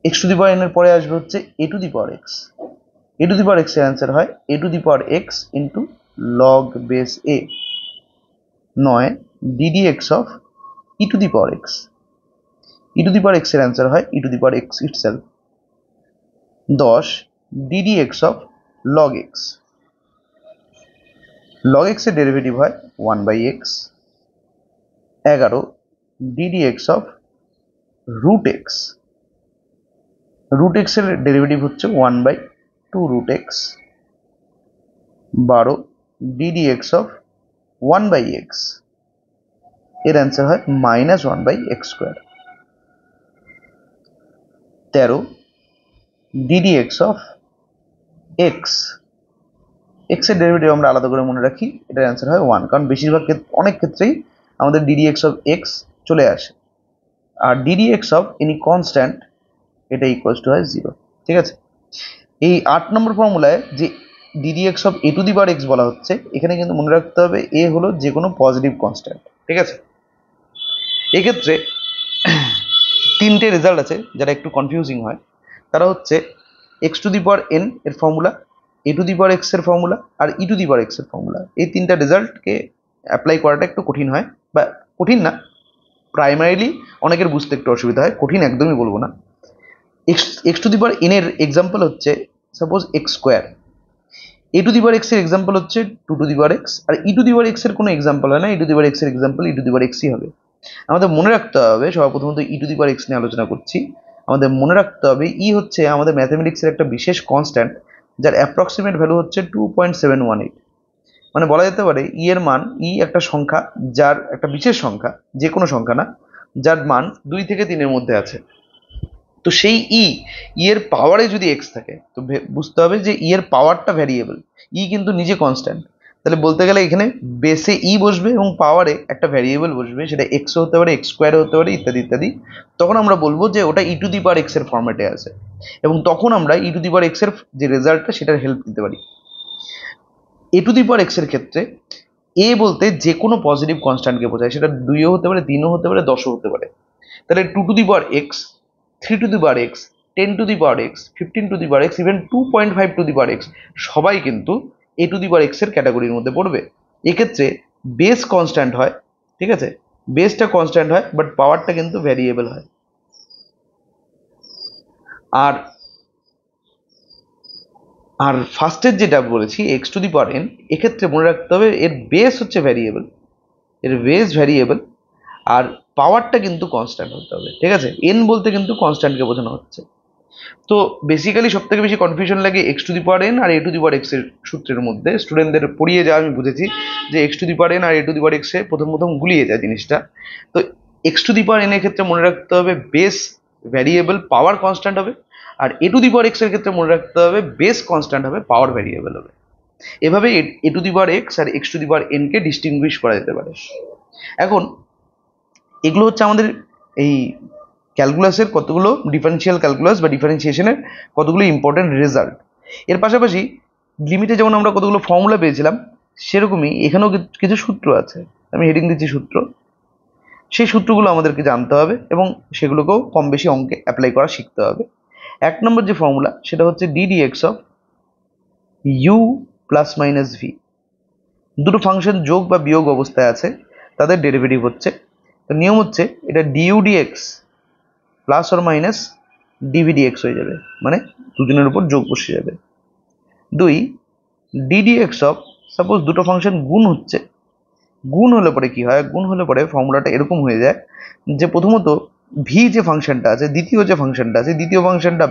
x to the power N এর পরে আসবে হচ্ছে a to the power x. A to the power x এর answer হয় a to the power x into log base a, নয় D D x of e to the power x. E to the power x এর answer হয় e to the power x itself. 10 d D x of log x. Log x এর derivative হয় 1/x। 11 d D x of root x. Root x এর derivative হচ্ছে 1/2 root x. 12 d D x of 1/x, এর answer হয় -1/x square. 13 d D x of x. X এর derivative আমরা আলাদা করে মনে রাখি, এটার অ্যান্সার হয় 1, কারণ বেশিরভাগ অনেক ক্ষেত্রেই আমাদের ডিডি এক্স অফ এক্স চলে আসে। আর d d x of any constant এটা ইকুয়ালস টু হয় 0। ঠিক আছে, এই 8 নম্বর ফর্মুলায় যে d d x of a to the power x বলা হচ্ছে, এখানে কিন্তু মনে রাখতে হবে এ হলো যে কোনো পজিটিভ কনস্ট্যান্ট। ঠিক আছে, এক্ষেত্রে তিনটে রেজাল্ট আছে যারা একটু কনফিউজিং হয়, তারা হচ্ছে x to the power N এর formula, a to the power x এর ফর্মুলা, আর ই টু দি পাওয়ার এক্স এর ফর্মুলা। এই তিনটা রেজাল্টকে অ্যাপ্লাই করাটা একটু কঠিন হয়, বা কঠিন না, প্রাইমারিলি অনেকের বুঝতে একটু অসুবিধা হয়, কঠিন একদমই বলবো না। X to the power N এর এক্সাম্পল হচ্ছে suppose X square, A to the power x এর এক্সাম্পল হচ্ছে 2 টু দি পাওয়ার এক্স, আর ই টু দি পাওয়ার এক্স এর কোনো এক্সাম্পল হয় না, E to the power x এর example E to the power এক্সই হবে। আমাদের মনে রাখতে হবে, সর্বপ্রথমত ই টু দি পাওয়ার এক্স নিয়ে আলোচনা করছি, আমাদের মনে রাখতে হবে ই হচ্ছে আমাদের ম্যাথামেটিক্সের একটা বিশেষ কনস্ট্যান্ট, যার অ্যাপ্রক্সিমেট ভ্যালু হচ্ছে 2.718। মানে বলা যেতে পারে ই এর মান, ই একটা সংখ্যা, যার একটা বিশেষ সংখ্যা, যে কোনো সংখ্যা না, যার মান 2 থেকে 3 এর মধ্যে আছে। তো সেই ই এর পাওয়ারে যদি এক্স থাকে, তো বুঝতে হবে যে ই এর পাওয়ারটা ভ্যারিয়েবল, ই কিন্তু নিজে কনস্ট্যান্ট। তাহলে বলতে গেলে এখানে বেসে ই বসবে এবং পাওয়ারে একটা ভ্যারিয়েবল বসবে, সেটা এক্স হতে পারে, এক্স স্কোয়ার হতে পারে, ইত্যাদি ইত্যাদি। তখন আমরা বলবো যে ওটা ই টু দি পাওয়ার এক্স এর ফর্ম্যাটে আছে, এবং তখন আমরা ই টু দি পাওয়ার এক্স এর যে রেজাল্টটা সেটার হেল্প নিতে পারি। এ টু দি পাওয়ার এক্স এর ক্ষেত্রে এ বলতে যে কোনো পজিটিভ কনস্ট্যান্টকে বোঝায়, সেটা 2ও হতে পারে, 3ও হতে পারে, 10ও হতে পারে। তাহলে 2 to the power x, 3 two the power x, 10 two the power x, 15 two the power x, even 2.5 two the power x, সবাই কিন্তু এ টু দি পাওয়ার এক্স এর ক্যাটাগরির মধ্যে পড়বে। এক্ষেত্রে বেস কনস্ট্যান্ট হয়, ঠিক আছে, বেসটা কনস্ট্যান্ট হয়, বাট পাওয়ারটা কিন্তু ভ্যারিয়েবল হয়। আর আর ফার্স্টের যেটা বলেছি x to the power N, এক্ষেত্রে মনে রাখতে হবে এর বেস হচ্ছে ভ্যারিয়েবল, এর বেস ভ্যারিয়েবল, আর পাওয়ারটা কিন্তু কনস্ট্যান্ট হতে হবে। ঠিক আছে, এন বলতে কিন্তু কনস্ট্যান্টকে বোঝানো হচ্ছে। তো বেসিক্যালি সব থেকে বেশি কনফিউশন লাগে x to the power n আর a to the power x এর সূত্রের মধ্যে। স্টুডেন্টদের পড়িয়ে যা আমি বুঝেছি যে x to the power n আর a to the power x এ প্রথম প্রথম গুলিয়ে যায় জিনিসটা। তো x to the power N এর ক্ষেত্রে মনে রাখতে হবে বেস ভ্যারিয়েবল, পাওয়ার কনস্ট্যান্ট হবে। আর a to the power x এর ক্ষেত্রে মনে রাখতে হবে বেস কনস্ট্যান্ট হবে, পাওয়ার ভ্যারিয়েবল হবে। এভাবে a to the power x আর x to the power n কে ডিস্টিংগুইশ করা যেতে পারে। এখন এগুলো হচ্ছে আমাদের এই ক্যালকুলাসের কতগুলো ডিফারেন্সিয়াল ক্যালকুলাস বা ডিফারেন্সিয়েশনের কতগুলো ইম্পর্টেন্ট রেজাল্ট। এর পাশাপাশি লিমিটে যেমন আমরা কতগুলো ফর্মুলা পেয়েছিলাম, সেরকমই এখানেও কিছু সূত্র আছে। আমি হেডিং দিচ্ছি সূত্র। সেই সূত্রগুলো আমাদেরকে জানতে হবে এবং সেগুলোকেও কম বেশি অঙ্কে অ্যাপ্লাই করা শিখতে হবে। 1 নম্বর যে ফর্মুলা সেটা হচ্ছে D D x of U plus minus V. দুটো ফাংশন যোগ বা বিয়োগ অবস্থায় আছে, তাদের ডেরিভেটিভ হচ্ছে, তো নিয়ম হচ্ছে এটা du dx plus or minus dv dx হয়ে যাবে, মানে দুজনের উপর যোগ বসে যাবে। 2 ডিডিএক্স অফ, সাপোজ দুটো ফাংশন গুণ হচ্ছে, গুণ হলে পরে কি হয়, গুণ হলে পরে ফর্মুলাটা এরকম হয়ে যায় যে প্রথমত ভি যে ফাংশনটা আছে, দ্বিতীয় যে ফাংশনটা আছে, দ্বিতীয় ফাংশনটা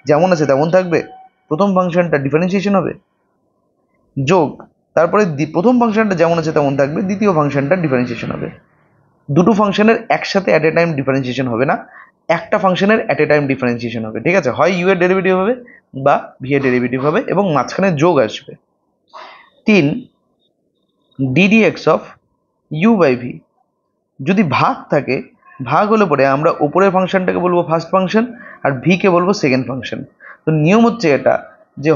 যেমন আছে তেমন থাকবে, প্রথম ফাংশনটা ডিফারেন্সিয়েশন হবে, যোগ তারপরে প্রথম ফাংশনটা যেমন আছে তেমন থাকবে, দ্বিতীয় ফাংশনটা ডিফারেন্সিয়েশন হবে। দুটো ফাংশনের একসাথে অ্যাট এ টাইম ডিফারেন্সিয়েশন হবে না, একটা ফাংশনের অ্যাট এ টাইম ডিফারেন্সিয়েশন হবে। ঠিক আছে, হয় ইউ এর ডেরিভেটিভ হবে বা ভি এর ডেরিভেটিভ হবে এবং মাঝখানে যোগ আসবে। 3 ddx of u by v. যদি ভাগ থাকে, ভাগ হলে পরে আমরা উপরের ফাংশনটাকে বলবো ফার্স্ট ফাংশন আর ভি কে বলবো সেকেন্ড ফাংশন। তো নিয়ম হচ্ছে এটা যে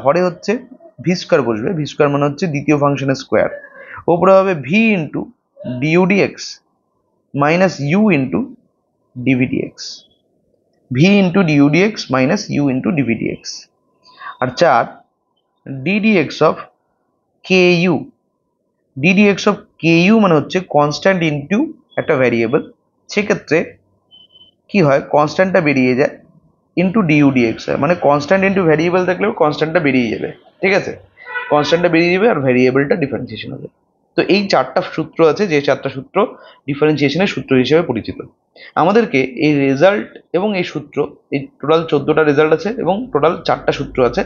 হরে হচ্ছে ভি স্কোয়ার বসবে, ভি স্কোয়ার মানে হচ্ছে দ্বিতীয় ফাংশনের স্কোয়ার, ওপরে হবে v into du dx minus u into dv dx, v into du dx minus u into dv dx. আর 4 ddx of k u, ddx of k u মানে হচ্ছে কনস্ট্যান্ট ইন্টু একটা ভ্যারিয়েবল, সেক্ষেত্রে কি হয় কনস্ট্যান্টটা বেরিয়ে যায় ইন্টু ডিউ ডিএক্স হয়, মানে কনস্ট্যান্ট ইন্টু ভ্যারিয়েবল থাকলেও কনস্ট্যান্টটা বেরিয়ে যাবে, ঠিক আছে, কনস্ট্যান্টটা বেরিয়ে যাবে আর ভ্যারিয়েবলটা ডিফারেন্সিয়েশন হবে। তো এই 4টা সূত্র আছে, যে 4টা সূত্র ডিফারেন্সিয়েশনের সূত্র হিসেবে পরিচিত। আমাদেরকে এই রেজাল্ট এবং এই সূত্র, এই টোটাল 14টা রেজাল্ট আছে এবং টোটাল 4টা সূত্র আছে,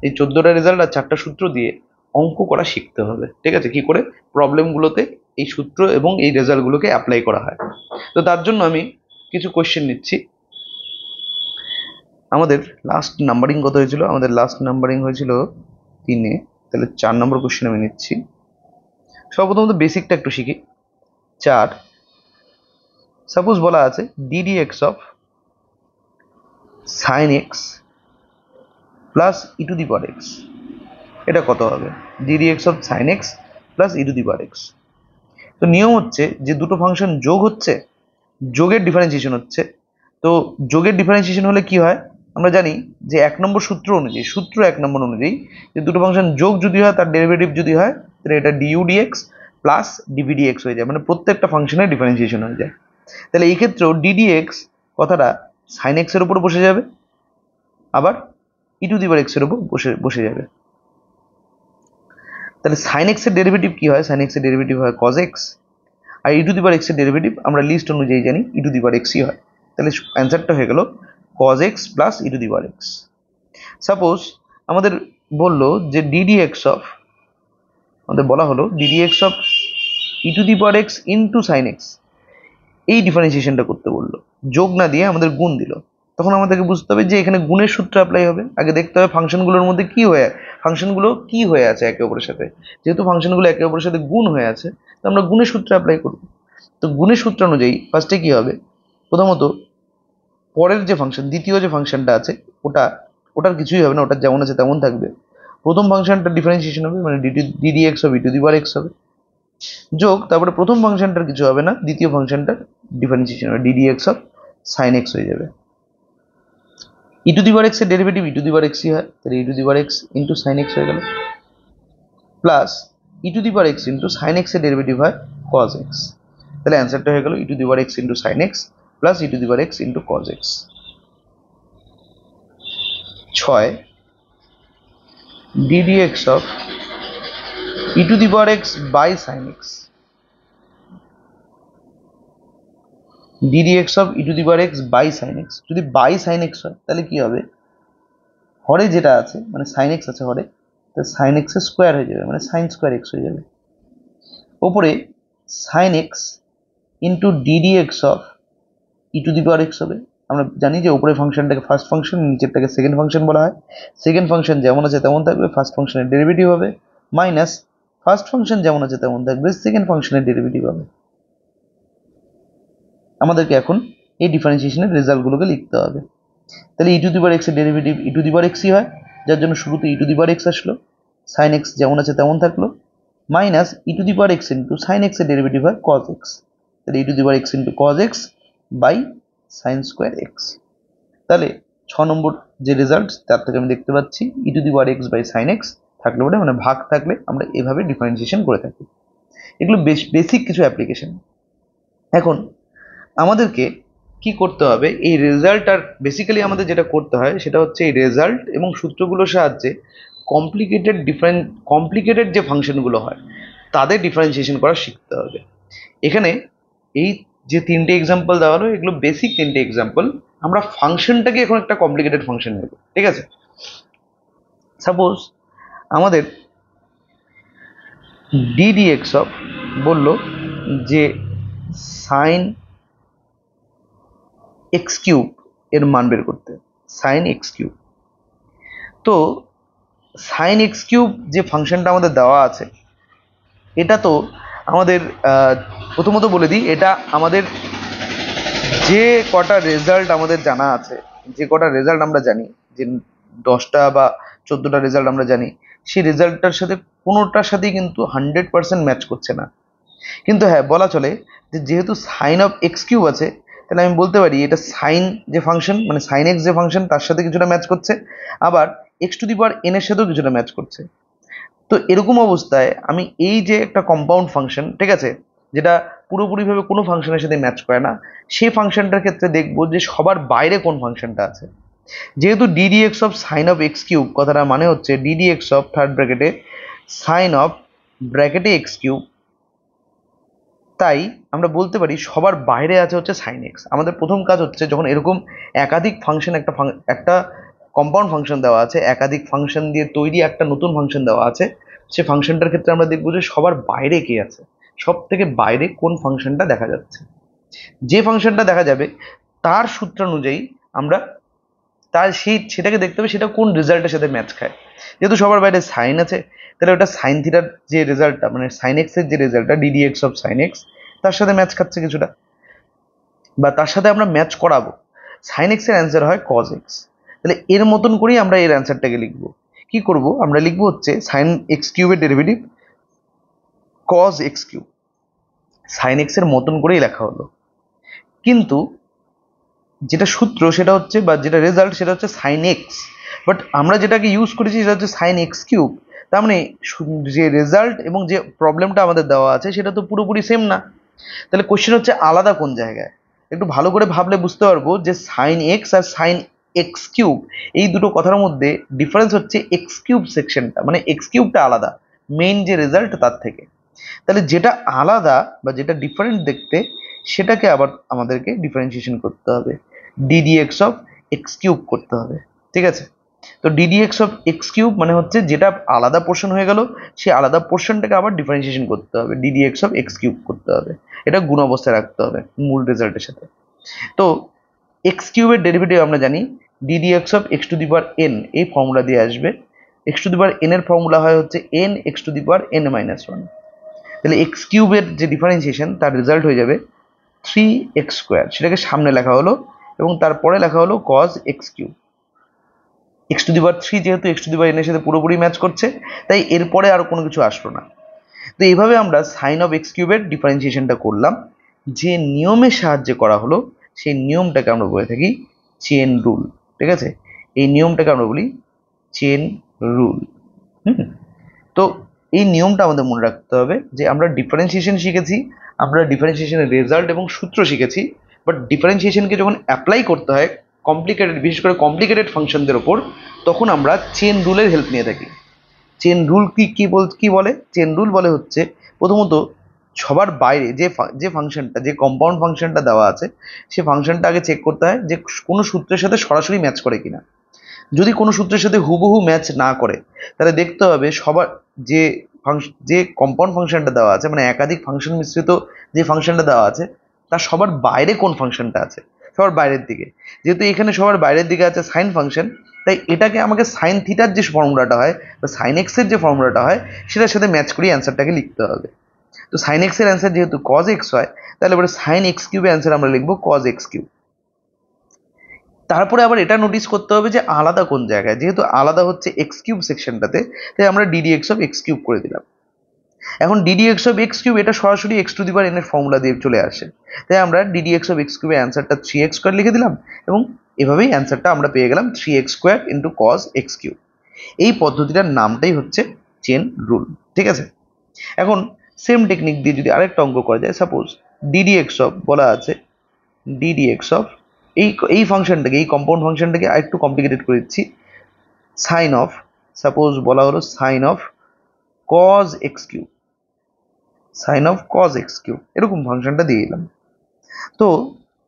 এই 14টা রেজাল্ট আর 4টা সূত্র দিয়ে অঙ্ক করা শিখতে হবে, ঠিক আছে, কি করে প্রবলেমগুলোতে এই সূত্র এবং এই রেজাল্টগুলোকে অ্যাপ্লাই করা হয়। তো তার জন্য আমি কিছু কোশ্চেন নিচ্ছি। আমাদের লাস্ট নাম্বারিং কত হয়েছিল? আমাদের লাস্ট নাম্বারিং হয়েছিল 3-এ, তাহলে 4 নম্বর কোশ্চেন আমি নিচ্ছি। সর্বপ্রথমত বেসিকটা একটু শিখি। 4, সাপোজ বলা আছে ddx of sine x plus e to the power x, এটা কত হবে? ddx of sine x plus e to the power x. তো নিয়ম হচ্ছে যে দুটো ফাংশন যোগ হচ্ছে, যোগের ডিফারেন্সিয়েশন হচ্ছে। তো যোগের ডিফারেন্সিয়েশন হলে কি হয় আমরা জানি যে 1 নম্বর সূত্র অনুযায়ী, সূত্র 1 নম্বর অনুযায়ী যে দুটো ফাংশন যোগ যদি হয় তার ডেরিভেটিভ যদি হয় তাহলে এটা du dx plus dv dx হয়ে যায়, মানে প্রত্যেকটা ফাংশনের ডিফারেন্সিয়েশন হয়ে যায়। তাহলে এই ক্ষেত্রেও ডিডিএক্স কথাটা সাইন এক্স এর উপর বসে যাবে, আবার ই টু দি পাওয়ার এক্স এর উপর বসে যাবে। তাহলে সাইন এক্স এর ডেরিভেটিভ কি হয়? সাইন এক্স এর ডেরিভেটিভ হয় কজ এক্স, আর ই টু দি পাওয়ার এক্স এর ডেরিভেটিভ আমরা লিস্ট অনুযায়ী জানি ই টু দি পাওয়ার এক্সই হয়। তাহলে অ্যান্সারটা হয়ে গেল cos x plus e to the power x. Suppose আমাদের বললো যে আমাদের বলা হলো ddx of e to the power x into sine x, এই ডিফারেন্সিয়েশনটা করতে বললো, যোগ না দিয়ে আমাদের গুণ দিল। তখন আমাদেরকে বুঝতে হবে যে এখানে গুণের সূত্র অ্যাপ্লাই হবে। আগে দেখতে হবে ফাংশনগুলোর মধ্যে ফাংশনগুলো কি হয়ে আছে একে অপরের সাথে। যেহেতু ফাংশনগুলো একে অপরের সাথে গুণ হয়ে আছে, তো আমরা গুণের সূত্র অ্যাপ্লাই করব। তো গুণের সূত্র অনুযায়ী ফার্স্টে কি হবে? প্রথমত পরের যে ফাংশন, দ্বিতীয় যে ফাংশনটা আছে ওটার কিছুই হবে না, ওটা যেমন আছে তেমন থাকবে। প্রথম ফাংশনটা ডিফারেন্সিয়েশন হবে, মানে ডিডিএক্স হবে ই টু দি পাওয়ার এক্স হবে, যোগ তারপরে প্রথম ফাংশনটার কিছু হবে না, দ্বিতীয় ফাংশনটার ডিফারেন্সিয়েশন হবে, ডিডিএক্স অফ সাইন এক্স হয়ে যাবে। E to the power x এর derivative e to the power এক্সই হয়, তাহলে e to the power x into sine x হয়ে গেল, plus e to the power x into sine x এর derivative হয় কজ এক্স। তাহলে অ্যান্সারটা হয়ে গেল e to the power x into sine x plus e to the power x into cos x. 6 ddx of e to the power x by sin x, ddx of e to the power x by sin x, যদি by sin x হয় তাহলে কি হবে? হরে যেটা আছে মানে sin x আছে হরে, তো sin x এর স্কোয়ার হয়ে যাবে, মানে sin স্কোয়ার x হয়ে যাবে। ওপরে sin x into ddx of e to the power x হবে। আমরা জানি যে উপরে ফাংশনটাকে ফার্স্ট ফাংশন, নিচেরটাকে সেকেন্ড ফাংশন বলা হয়। সেকেন্ড ফাংশন যেমন আছে তেমন থাকবে, ফার্স্ট ফাংশনের ডেরিভেটিভ হবে, মাইনাস ফার্স্ট ফাংশন যেমন আছে তেমন থাকবে, সেকেন্ড ফাংশনের ডেরিভেটিভ হবে। আমাদেরকে এখন এই ডিফারেন্সিয়েশনের রেজাল্টগুলোকে লিখতে হবে। তাহলে e to the power x এর derivative e to the power এক্সই হয়, যার জন্য শুরুতে e to the power x আসলো, সাইন এক্স যেমন আছে তেমন থাকলো, minus e to the power x into sine x এর ডেরিভেটিভ হয় কজ এক্স, তাহলে e to the power x into cos x by sine square x. তাহলে 6 নম্বর যে রেজাল্ট তার থেকে আমি দেখতে পাচ্ছি e to the power x by sine x থাকলে বলে, মানে ভাগ থাকলে আমরা এভাবে ডিফারেন্সিয়েশন করে থাকি। এগুলো বেসিক কিছু অ্যাপ্লিকেশন। এখন আমাদেরকে কি করতে হবে? এই রেজাল্ট, আর বেসিক্যালি আমাদের যেটা করতে হয় সেটা হচ্ছে এই রেজাল্ট এবং সূত্রগুলোর সাহায্যে কমপ্লিকেটেড যে ফাংশনগুলো হয় তাদের ডিফারেন্সিয়েশন করা শিখতে হবে। এখানে এই যে 3টে এক্সাম্পল দেওয়া হলো এগুলো বেসিক 3টে এক্সাম্পল। আমরা ফাংশনটাকে এখন একটা কমপ্লিকেটেড ফাংশন নেব, ঠিক আছে? সাপোজ আমাদের ddx অফ বলল যে সাইন এক্স কিউব এর মান বের করতে, সাইন এক্স কিউব। তো সাইন এক্স কিউব যে ফাংশনটা আমাদের দেওয়া আছে, এটা তো আমাদের প্রথমত বলে দিই, এটা আমাদের যে কটা রেজাল্ট আমাদের জানা আছে, যে কটা রেজাল্ট আমরা জানি, যে 10টা বা 14টা রেজাল্ট আমরা জানি, সেই রেজাল্টটার সাথে কোনোটার সাথেই কিন্তু 100% ম্যাচ করছে না। কিন্তু হ্যাঁ, বলা চলে যে যেহেতু সাইন অফ এক্স কিউব আছে, তাহলে আমি বলতে পারি এটা সাইন যে ফাংশন, মানে সাইন এক্স যে ফাংশন, তার সাথে কিছুটা ম্যাচ করছে, আবার x to the power N এর সাথেও কিছুটা ম্যাচ করছে। তো এরকম অবস্থায় আমি এই যে একটা কম্পাউন্ড ফাংশন, ঠিক আছে, যেটা পুরোপুরিভাবে কোনো ফাংশনের সাথে ম্যাচ করে না, সেই ফাংশনটার ক্ষেত্রে দেখবো যে সবার বাইরে কোন ফাংশনটা আছে। যেহেতু d d x of sine of x cube কথাটা মানে হচ্ছে ডিডি এক্স অফ থার্ড ব্র্যাকেটে সাইন অফ ব্র্যাকেটে এক্স কিউব, তাই আমরা বলতে পারি সবার বাইরে আছে হচ্ছে সাইন এক্স। আমাদের প্রথম কাজ হচ্ছে, যখন এরকম একাধিক ফাংশন, একটা কম্পাউন্ড ফাংশন দেওয়া আছে, একাধিক ফাংশন দিয়ে তৈরি একটা নতুন ফাংশন দেওয়া আছে, সে ফাংশনটার ক্ষেত্রে আমরা দেখবো যে সবার বাইরে কে আছে, সব থেকে বাইরে কোন ফাংশনটা দেখা যাচ্ছে। যে ফাংশনটা দেখা যাবে তার সূত্র অনুযায়ী আমরা সেটাকে দেখতে হবে সেটা কোন রেজাল্টের সাথে ম্যাচ খায়। যেহেতু সবার বাইরে সাইন আছে, তাহলে ওটা সাইন থিটার যে রেজাল্টটা, মানে সাইন এক্স এর যে রেজাল্টটা DD x of sine x, তার সাথে ম্যাচ খাচ্ছে কিছুটা, বা তার সাথে আমরা ম্যাচ করাবো। সাইন এক্স এর অ্যান্সার হয় কজ এক্স। তাহলে এর মতন করেই আমরা এর অ্যান্সারটাকে লিখবো। কি করব, আমরা লিখবো হচ্ছে সাইন এক্স কিউবের derivative cos x cube, sine x এর মতন করেই লেখা হলো। কিন্তু যেটা সূত্র সেটা হচ্ছে, বা যেটা রেজাল্ট সেটা হচ্ছে সাইন এক্স, বাট আমরা যেটাকে ইউজ করেছি সেটা হচ্ছে সাইন এক্স কিউব। তার মানে যে রেজাল্ট এবং যে প্রবলেমটা আমাদের দেওয়া আছে সেটা তো পুরোপুরি সেম না। তাহলে কোশ্চেন হচ্ছে আলাদা কোন জায়গায়। একটু ভালো করে ভাবলে বুঝতে পারবো যে সাইন এক্স আর সাইন এক্স কিউব, এই দুটো কথার মধ্যে ডিফারেন্স হচ্ছে এক্স কিউব সেকশনটা, মানে এক্স কিউবটা আলাদা মেইন যে রেজাল্ট তার থেকে। তাহলে যেটা আলাদা বা যেটা ডিফারেন্ট দেখতে, সেটাকে আবার আমাদেরকে ডিফারেন্সিয়েশন করতে হবে, DD x of x cube করতে হবে। ঠিক আছে, তো DD x of x cube মানে হচ্ছে যেটা আলাদা পোর্শন হয়ে গেল, সেই আলাদা পোর্শনটাকে আবার ডিফারেন্সিয়েশন করতে হবে, DD x of x cube করতে হবে। এটা গুণ অবস্থায় রাখতে হবে মূল রেজাল্টের সাথে। তো এক্স কিউবের ডেরিভেটিভ আমরা জানি DD x of x to the power N, এই ফর্মুলা দিয়ে আসবে। X to the power N এর ফর্মুলা হয় হচ্ছে n x to the power n minus one. তাহলে এক্স কিউবের যে ডিফারেন্সিয়েশন তার রেজাল্ট হয়ে যাবে 3x², সেটাকে সামনে লেখা হলো এবং তারপরে লেখা হলো cos x cube. X to the power 3 যেহেতু x to the power N এর সাথে পুরোপুরি ম্যাচ করছে, তাই এরপরে আর কোনো কিছু আসলো না। তো এইভাবে আমরা সাইন অফ এক্স কিউবের ডিফারেন্সিয়েশনটা করলাম। যে নিয়মের সাহায্যে করা হলো সেই নিয়মটাকে আমরা বলে থাকি চেন রুল। ঠিক আছে, এই নিয়মটাকে আমরা বলি চেন রুল। তো এই নিয়মটা আমাদের মনে রাখতে হবে যে আমরা ডিফারেন্সিয়েশন শিখেছি, আমরা ডিফারেন্সিয়েশনের রেজাল্ট এবং সূত্র শিখেছি, বাট ডিফারেন্সিয়েশনকে যখন অ্যাপ্লাই করতে হয় কমপ্লিকেটেড, বিশেষ করে কমপ্লিকেটেড ফাংশনদের ওপর, তখন আমরা চেন রুলের হেল্প নিয়ে থাকি। চেন রুল কি বলে? চেন রুল বলে হচ্ছে প্রথমত সবার বাইরে যে ফাংশনটা, যে কম্পাউন্ড ফাংশনটা দেওয়া আছে, সে ফাংশনটা আগে চেক করতে হয় যে কোনো সূত্রের সাথে সরাসরি ম্যাচ করে কিনা। যদি কোনো সূত্রের সাথে হুবহু ম্যাচ না করে, তাহলে দেখতে হবে সবার যে যে কম্পাউন্ড ফাংশনটা দেওয়া আছে, মানে একাধিক ফাংশন মিশ্রিত যে ফাংশনটা দেওয়া আছে, তার সবার বাইরে কোন ফাংশনটা আছে, সবার বাইরের দিকে। যেহেতু এখানে সবার বাইরের দিকে আছে সাইন ফাংশন, তাই এটাকে আমাকে সাইন থিটার যে ফর্মুলাটা হয় বা সাইন এক্স এর যে ফর্মুলাটা হয় সেটার সাথে ম্যাচ করে অ্যান্সারটাকে লিখতে হবে। তো সাইন এক্স এর অ্যান্সার যেহেতু কজ এক্স হয়, তাহলে এবারে সাইন এক্স কিউবের অ্যান্সার আমরা লিখবো কজ এক্স কিউব। তারপরে আবার এটা নোটিস করতে হবে যে আলাদা কোন জায়গায়। যেহেতু আলাদা হচ্ছে এক্স কিউব সেকশনটাতে, তাই আমরা DD x of x cube করে দিলাম। এখন DD x of x cube এটা সরাসরি x to the power N এর ফর্মুলা দিয়ে চলে আসে, তাই আমরা ডিডি এক্স অফ এক্স কিউবের অ্যান্সারটা 3x² লিখে দিলাম এবং এভাবেই অ্যান্সারটা আমরা পেয়ে গেলাম 3x² into cos x cube. এই পদ্ধতিটার নামটাই হচ্ছে চেন রুল। ঠিক আছে, এখন সেম টেকনিক দিয়ে যদি আরেকটা অঙ্ক করা যায়, সাপোজ ডিডি এক্স অফ বলা আছে, ডিডি এক্স অফ এই ফাংশনটাকে, এই কম্পাউন্ড ফাংশনটাকে আরেকটু কমপ্লিকেটেড করে দিচ্ছি, সাইন অফ, সাপোজ বলা হলো sine of cos x cube, sine of cos x cube, এরকম ফাংশনটা দিয়ে দিলাম। তো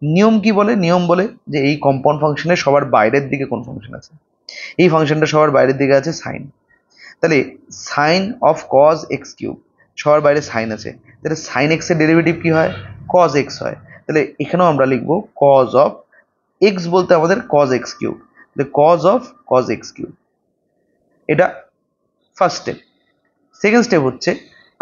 নিয়ম কি বলে? নিয়ম বলে যে এই কম্পাউন্ড ফাংশনের সবার বাইরের দিকে কোন ফাংশন আছে, এই ফাংশনটা সবার বাইরের দিকে আছে সাইন। তাহলে sine of cos x cube, সবার বাইরে সাইন আছে, তাহলে সাইন এক্স এর ডেরিভেটিভ কি হয়? কজ এক্স হয়। তাহলে এখানেও আমরা লিখবো কজ অফ এক্স বলতে আমাদের cos x cube, cos of cos x cube. এটা ফার্স্ট স্টেপ। সেকেন্ড স্টেপ হচ্ছে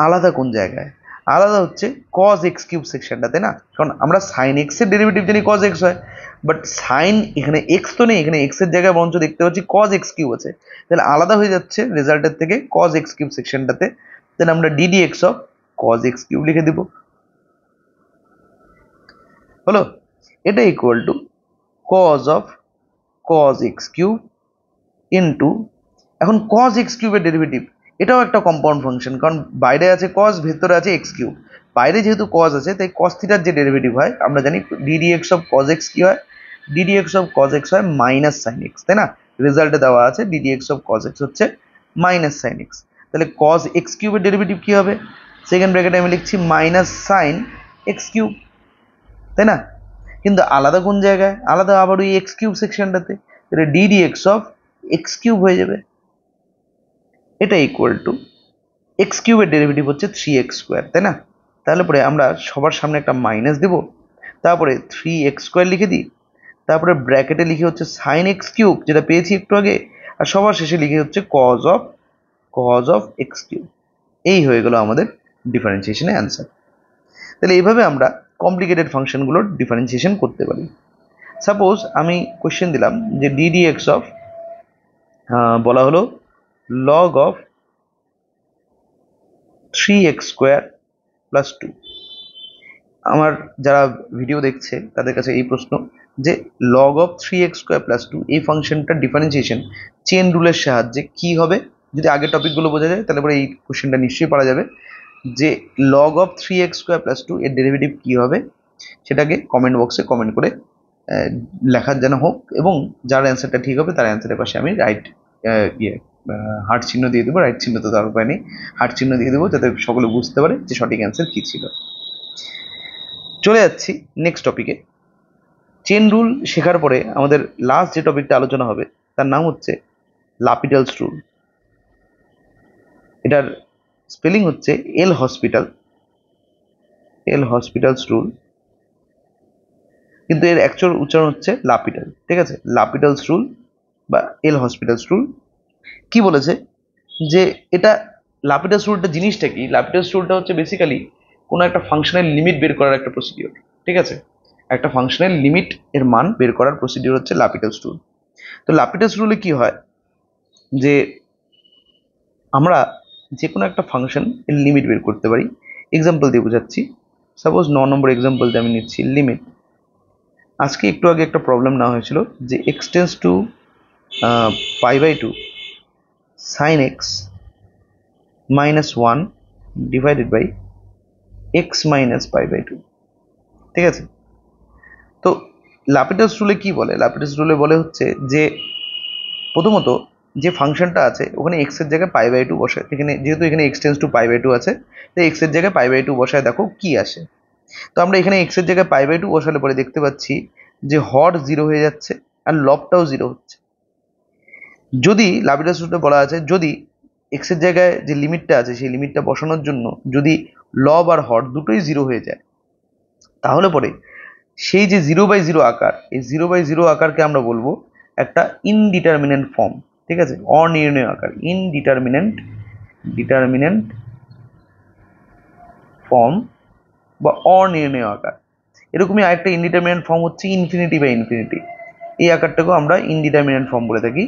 আলাদা কোন জায়গায়, আলাদা হচ্ছে কজ এক্স কিউব সেকশনটাতে না, কারণ আমরা সাইন এক্স এর ডেরিভেটিভ জানি কজ এক্স হয়, বাট সাইন এখানে এক্স তো নেই, এখানে এক্স এর জায়গায় বরঞ্চ দেখতে পাচ্ছি কজ এক্স কিউব আছে, তাহলে আলাদা হয়ে যাচ্ছে রেজাল্টের থেকে কজ এক্স কিউব সেকশনটাতে, তাহলে আমরা DD x of cos x cube লিখে দিব, হলো? এটা equal to cos of cos x cube into, এখন কজ এক্স কিউবের ডেরিভেটিভ এটাও একটা কম্পাউন্ড ফাংশন, কারণ বাইরে আছে কজ, ভেতরে আছে এক্স কিউব, বাইরে যেহেতু কজ আছে তাই কজ থিটার যে ডেরিভেটিভ হয় আমরা জানি DD x of cos x কি হয়, DD x of cos x হয় মাইনাস সাইন এক্স, তাই না? রেজাল্টে দেওয়া আছে DD x of cos x হচ্ছে মাইনাস সাইন এক্স, তাহলে কজ এক্স কিউবের ডেরিভেটিভ কি হবে, সেকেন্ড ব্র্যাকেটে আমি লিখছি মাইনাস সাইন এক্স কিউব, তাই না? কিন্তু আলাদা কোন জায়গায়, আলাদা আবার ওই এক্স কিউব সেকশনটাতে, তাহলে DD x of x cube হয়ে যাবে, এটা ইকুয়াল টু এক্স কিউবের ডেরিভেটিভ হচ্ছে 3x স্কোয়ার, তাই না? তাহলে পরে আমরা সবার সামনে একটা মাইনাস দেব, তারপরে 3x স্কোয়ার লিখে দিই, তারপরে ব্র্যাকেটে লিখে হচ্ছে সাইন এক্স কিউব যেটা পেয়েছি একটু আগে, আর সবার শেষে লিখে হচ্ছে কজ অফ এক্স কিউব। এই হয়ে গেল আমাদের ডিফারেন্সিয়েশনের অ্যান্সার। তাহলে এইভাবে আমরা কমপ্লিকেটেড ফাংশনগুলোর ডিফারেন্সিয়েশন করতে পারি। সাপোজ আমি কোয়েশ্চেন দিলাম যে ডিডি এক্স অফ বলা হলো log of 3x square plus 2। আমার যারা ভিডিও দেখছে তাদের কাছে এই প্রশ্ন যে log of 3x square plus 2 এই ফাংশনটার ডিফারেন্সিয়েশন চেন রুলের সাহায্যে কি হবে, যদি আগের টপিকগুলো বোঝা যায় তাহলে পরে এই কোশ্চেনটা নিশ্চয়ই পারা যাবে, যে log of 3x square plus 2 এর ডেরিভেটিভ কি হবে সেটাকে কমেন্ট বক্সে কমেন্ট করে লেখার যেন হোক, এবং যার অ্যান্সারটা ঠিক হবে তার অ্যান্সারের পাশে আমি রাইট হার্ট চিহ্ন দিয়ে দেবো, রাইট চিহ্ন তো তার উপায় নেই, হার্ট চিহ্ন দিয়ে দেবো যাতে সকলে বুঝতে পারে যে সঠিক অ্যান্সার কি ছিল। চলে যাচ্ছি নেক্সট টপিকে। চেন রুল শেখার পরে আমাদের লাস্ট যে টপিকটা আলোচনা হবে তার নাম হচ্ছে লাপিটালস রুল। এটার স্পেলিং হচ্ছে এল হসপিটালস রুল, কিন্তু এর অ্যাকচুয়াল উচ্চারণ হচ্ছে লাপিটাল, ঠিক আছে? লাপিটালস রুল বা এল হসপিটালস রুল। কি বলেছে যে এটা লাপিটালস রুলটা জিনিসটা কি, লাপিটালস রুলটা হচ্ছে বেসিক্যালি কোনো একটা ফাংশনের লিমিট বের করার একটা প্রসিডিওর, ঠিক আছে? একটা ফাংশনের লিমিট এর মান বের করার প্রসিডিওর হচ্ছে লাপিটালস রুল। তো লাপিটালস রুলে কি হয় যে আমরা যে কোনো একটা ফাংশন এর লিমিট বের করতে পারি। এক্সাম্পল দিয়ে বোঝাচ্ছি, সাপোজ 9 নম্বর এক্সাম্পল দিয়ে আমি নিচ্ছি লিমিট। আজকে একটু আগে একটা প্রবলেম নেওয়া হয়েছিল যে x tends to π/2 sin x minus 1 divided by x minus π/2, ঠিক আছে? তো লাপিটালস রুলে কি বলে, লাপিটালস রুলে বলে হচ্ছে যে প্রথমত যে ফাংশনটা আছে ওখানে এক্স এর জায়গায় π/2 বসায়, এখানে যেহেতু এখানে এক্স টেন্স টু π/2 আছে তাই এক্স এর জায়গায় π/2 বসায়, দেখো কি আসে। তো আমরা এখানে এক্স এর জায়গায় π/2 বসালে পরে দেখতে পাচ্ছি যে হর 0 হয়ে যাচ্ছে আর লবটাও 0 হচ্ছে। যদি লাপিটালস রুলে বলা আছে যদি এক্স এর জায়গায় যে লিমিটটা আছে সেই লিমিটটা বসানোর জন্য যদি লব আর হর দুটোই 0 হয়ে যায়, তাহলে পরে সেই যে 0/0 আকার, এই 0/0 আকারকে আমরা বলবো একটা ইনডিটারমিনেন্ট ফর্ম, ঠিক আছে? অনির্ণয় আকার, ডিটারমিনেন্ট ফর্ম বা অনির্ণয় আকার। এরকমই আরেকটা ইনডিটারমিনেন্ট ফর্ম হচ্ছে ইনফিনিটি। এই আকারটাকেও আমরা ইনডিটারমিনেন্ট ফর্ম বলে থাকি।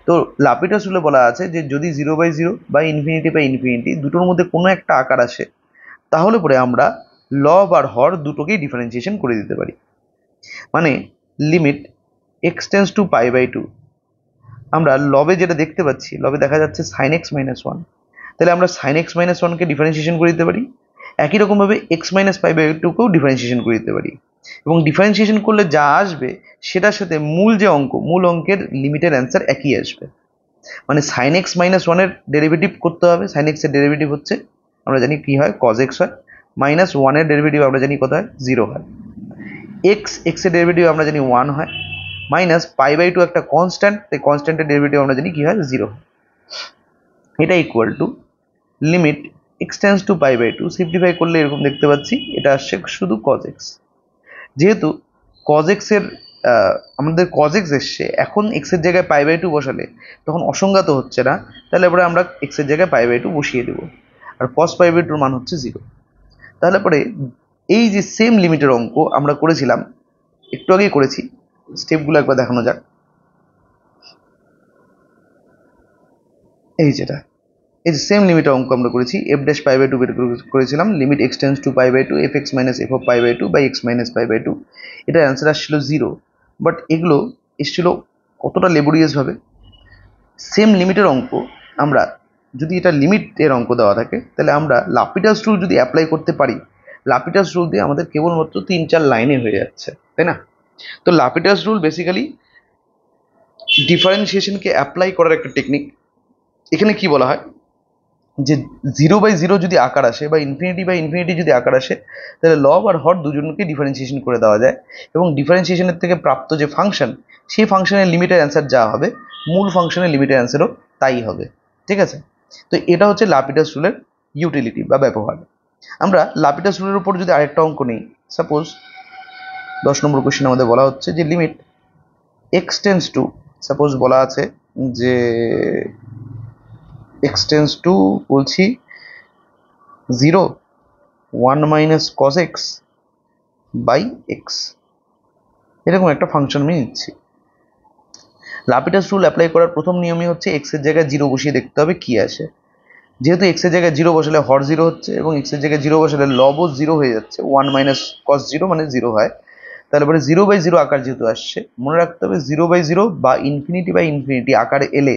তো লাপিটালস রুলে বলা আছে যে যদি 0/0 বা ইনফিনিটি দুটোর মধ্যে কোনো একটা আকার আসে তাহলে পরে আমরা লব আর হর দুটোকেই ডিফারেন্সিয়েশন করে দিতে পারি। মানে লিমিট এক্স টেন্স টু π/2, আমরা লবে যেটা দেখতে পাচ্ছি, লবে দেখা যাচ্ছে sin x minus 1, তাহলে আমরা sin x minus 1 কে ডিফারেন্সিয়েশন করে দিতে পারি। একই রকমভাবে x minus π/2 কেও ডিফারেন্সিয়েশন করে দিতে পারি, এবং ডিফারেন্সিয়েশন করলে যা আসবে সেটার সাথে মূল অঙ্কের লিমিটের অ্যান্সার একই আসবে। মানে sin x minus 1 এর ডেরিভেটিভ করতে হবে, sin x এর ডেরিভেটিভ হচ্ছে আমরা জানি কি হয়, cos x হয়, মাইনাস 1 এর ডেরিভেটিভ আমরা জানি কত হয়, 0 হয়। x এর ডেরিভেটিভ আমরা জানি 1 হয়, মাইনাস π/2 একটা কনস্ট্যান্ট, তাই কনস্ট্যান্টের ডেরিভেটিভ আমরা জানি কি হয়, 0। এটা equal to limit x tends to π/2, simplify করলে এরকম দেখতে পাচ্ছি, এটা আসছে শুধু cos x। যেহেতু cos x এর আমাদের cos x এসছে, এখন x এর জায়গায় π/2 বসালে তখন অসংজ্ঞাত হচ্ছে না, তাহলে পরে আমরা x এর জায়গায় π/2 বসিয়ে দেবো, আর cos π/2 এর মান হচ্ছে 0। তাহলে পরে এই যে সেম লিমিটের অঙ্ক আমরা করেছিলাম, একটু আগেই করেছি, স্টেপগুলো একবার দেখানো যাক। এই যেটা, এই যে সেম লিমিটের অঙ্ক আমরা করেছি, f ড্যাশ π/2 বের করেছিলাম, limit x tends to π/2 fx minus f of π/2 by x minus π/2। এটার অ্যান্সার আসছিল 0, বাট এগুলো এসেছিল কতটা লেবোরিয়াস ভাবে। সেম লিমিটের অঙ্ক আমরা যদি এটা লিমিটের অঙ্ক দেওয়া থাকে, তাহলে আমরা লাপিটাস রুল যদি অ্যাপ্লাই করতে পারি, লাপিটাস রুল দিয়ে আমাদের কেবলমাত্র 3-4 লাইনে হয়ে যাচ্ছে, তাই না? তো লাপিটাস রুল বেসিক্যালি ডিফারেন্সিয়েশনকে অ্যাপ্লাই করার একটা টেকনিক। এখানে কি বলা হয় যে 0/0 যদি আকার আসে বা ইনফিনিটি যদি আকার আসে, তাহলে লব আর হর দুজনকে ডিফারেন্সিয়েশন করে দেওয়া যায়, এবং ডিফারেন্সিয়েশনের থেকে প্রাপ্ত যে ফাংশন, সেই ফাংশনের লিমিটের অ্যান্সার যা হবে, মূল ফাংশনের লিমিটের অ্যান্সারও তাই হবে। ঠিক আছে? তো এটা হচ্ছে লাপিটাস রুলের ইউটিলিটি বা ব্যবহার। আমরা লাপিটাস রুলের উপর যদি আরেকটা অঙ্ক নিই, সাপোজ 10 নম্বর কোশ্চেন আমাদের বলা হচ্ছে যে limit x tends to, suppose বলা আছে যে x টেন্স টু বলছি 0 1 minus cos x by x, এরকম একটা ফাংশন আমি নিচ্ছি। লাপিটাস রুল অ্যাপ্লাই করার প্রথম নিয়মই হচ্ছে x এর জায়গায় 0 বসিয়ে দেখতে হবে কি আসে। যেহেতু x এর জায়গায় 0 বসালে হর 0 হচ্ছে, এবং x এর জায়গায় 0 বসালে লবও 0 হয়ে যাচ্ছে, 1 মাইনাস cos 0 মানে 0 হয়। তাহলে পরে 0/0 আকার যেহেতু আসছে, মনে রাখতে হবে 0/0 বা ইনফিনিটি আকারে এলে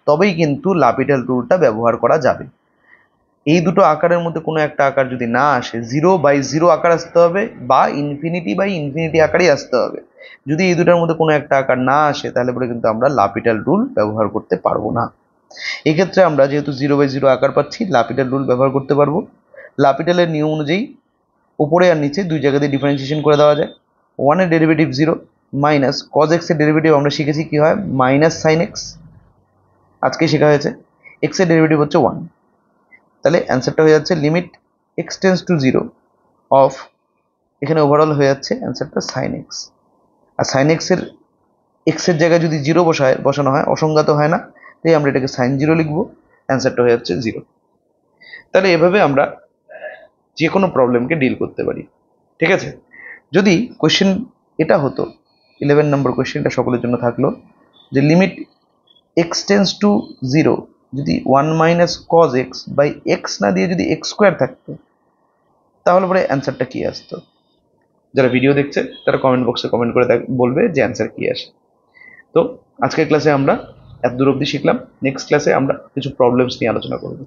তবেই কিন্তু লাপিটাস রুলটা ব্যবহার করা যাবে। এই দুটো আকারের মধ্যে কোনো একটা আকার যদি না আসে, 0/0 আকার আসতে হবে বা ইনফিনিটি আকারই আসতে হবে। যদি এই দুটার মধ্যে কোনো একটা আকার না আসে, তাহলে পরে কিন্তু আমরা লাপিটাল রুল ব্যবহার করতে পারবো না। এক্ষেত্রে আমরা যেহেতু 0/0 আকার পাচ্ছি, লাপিটাল রুল ব্যবহার করতে পারবো। লাপিটালের নিয়ম অনুযায়ী উপরে আর নিচে দুই জায়গাতে ডিফারেন্সিয়েশন করে দেওয়া যায়। 1 এর ডেরিভেটিভ 0 মাইনাস cos x এর ডেরিভেটিভ আমরা শিখেছি কি হয়, মাইনাস সাইন x, আজকে শেখা হয়েছে। x এর ডেরিভেটিভ হচ্ছে 1, তাহলে অ্যান্সারটা হয়ে যাচ্ছে limit x tends to 0 of, এখানে ওভারঅল হয়ে যাচ্ছে অ্যান্সারটা সাইন এক্স। আর সাইন এক্সের এক্সের জায়গায় যদি 0 বসানো হয়, অসংজ্ঞাত হয় না, তাই আমরা এটাকে সাইন 0 লিখবো, অ্যান্সারটা হয়ে যাচ্ছে 0। তাহলে এভাবে আমরা যে কোনো প্রবলেমকে ডিল করতে পারি। ঠিক আছে? যদি কোয়েশ্চেন এটা হতো, 11 নম্বর কোয়েশ্চেনটা সকলের জন্য থাকলো যে লিমিট x টেন্স টু 0 যদি 1 minus cos x by x না দিয়ে যদি x স্কোয়ার থাকতো, তাহলে পরে অ্যান্সারটা কি আসতো? যারা ভিডিও দেখছে তারা কমেন্ট বক্সে কমেন্ট করে বলবে যে অ্যান্সার কি আসে। তো আজকের ক্লাসে আমরা এত দূর অবধি শিখলাম। নেক্সট ক্লাসে আমরা কিছু প্রবলেমস নিয়ে আলোচনা করব।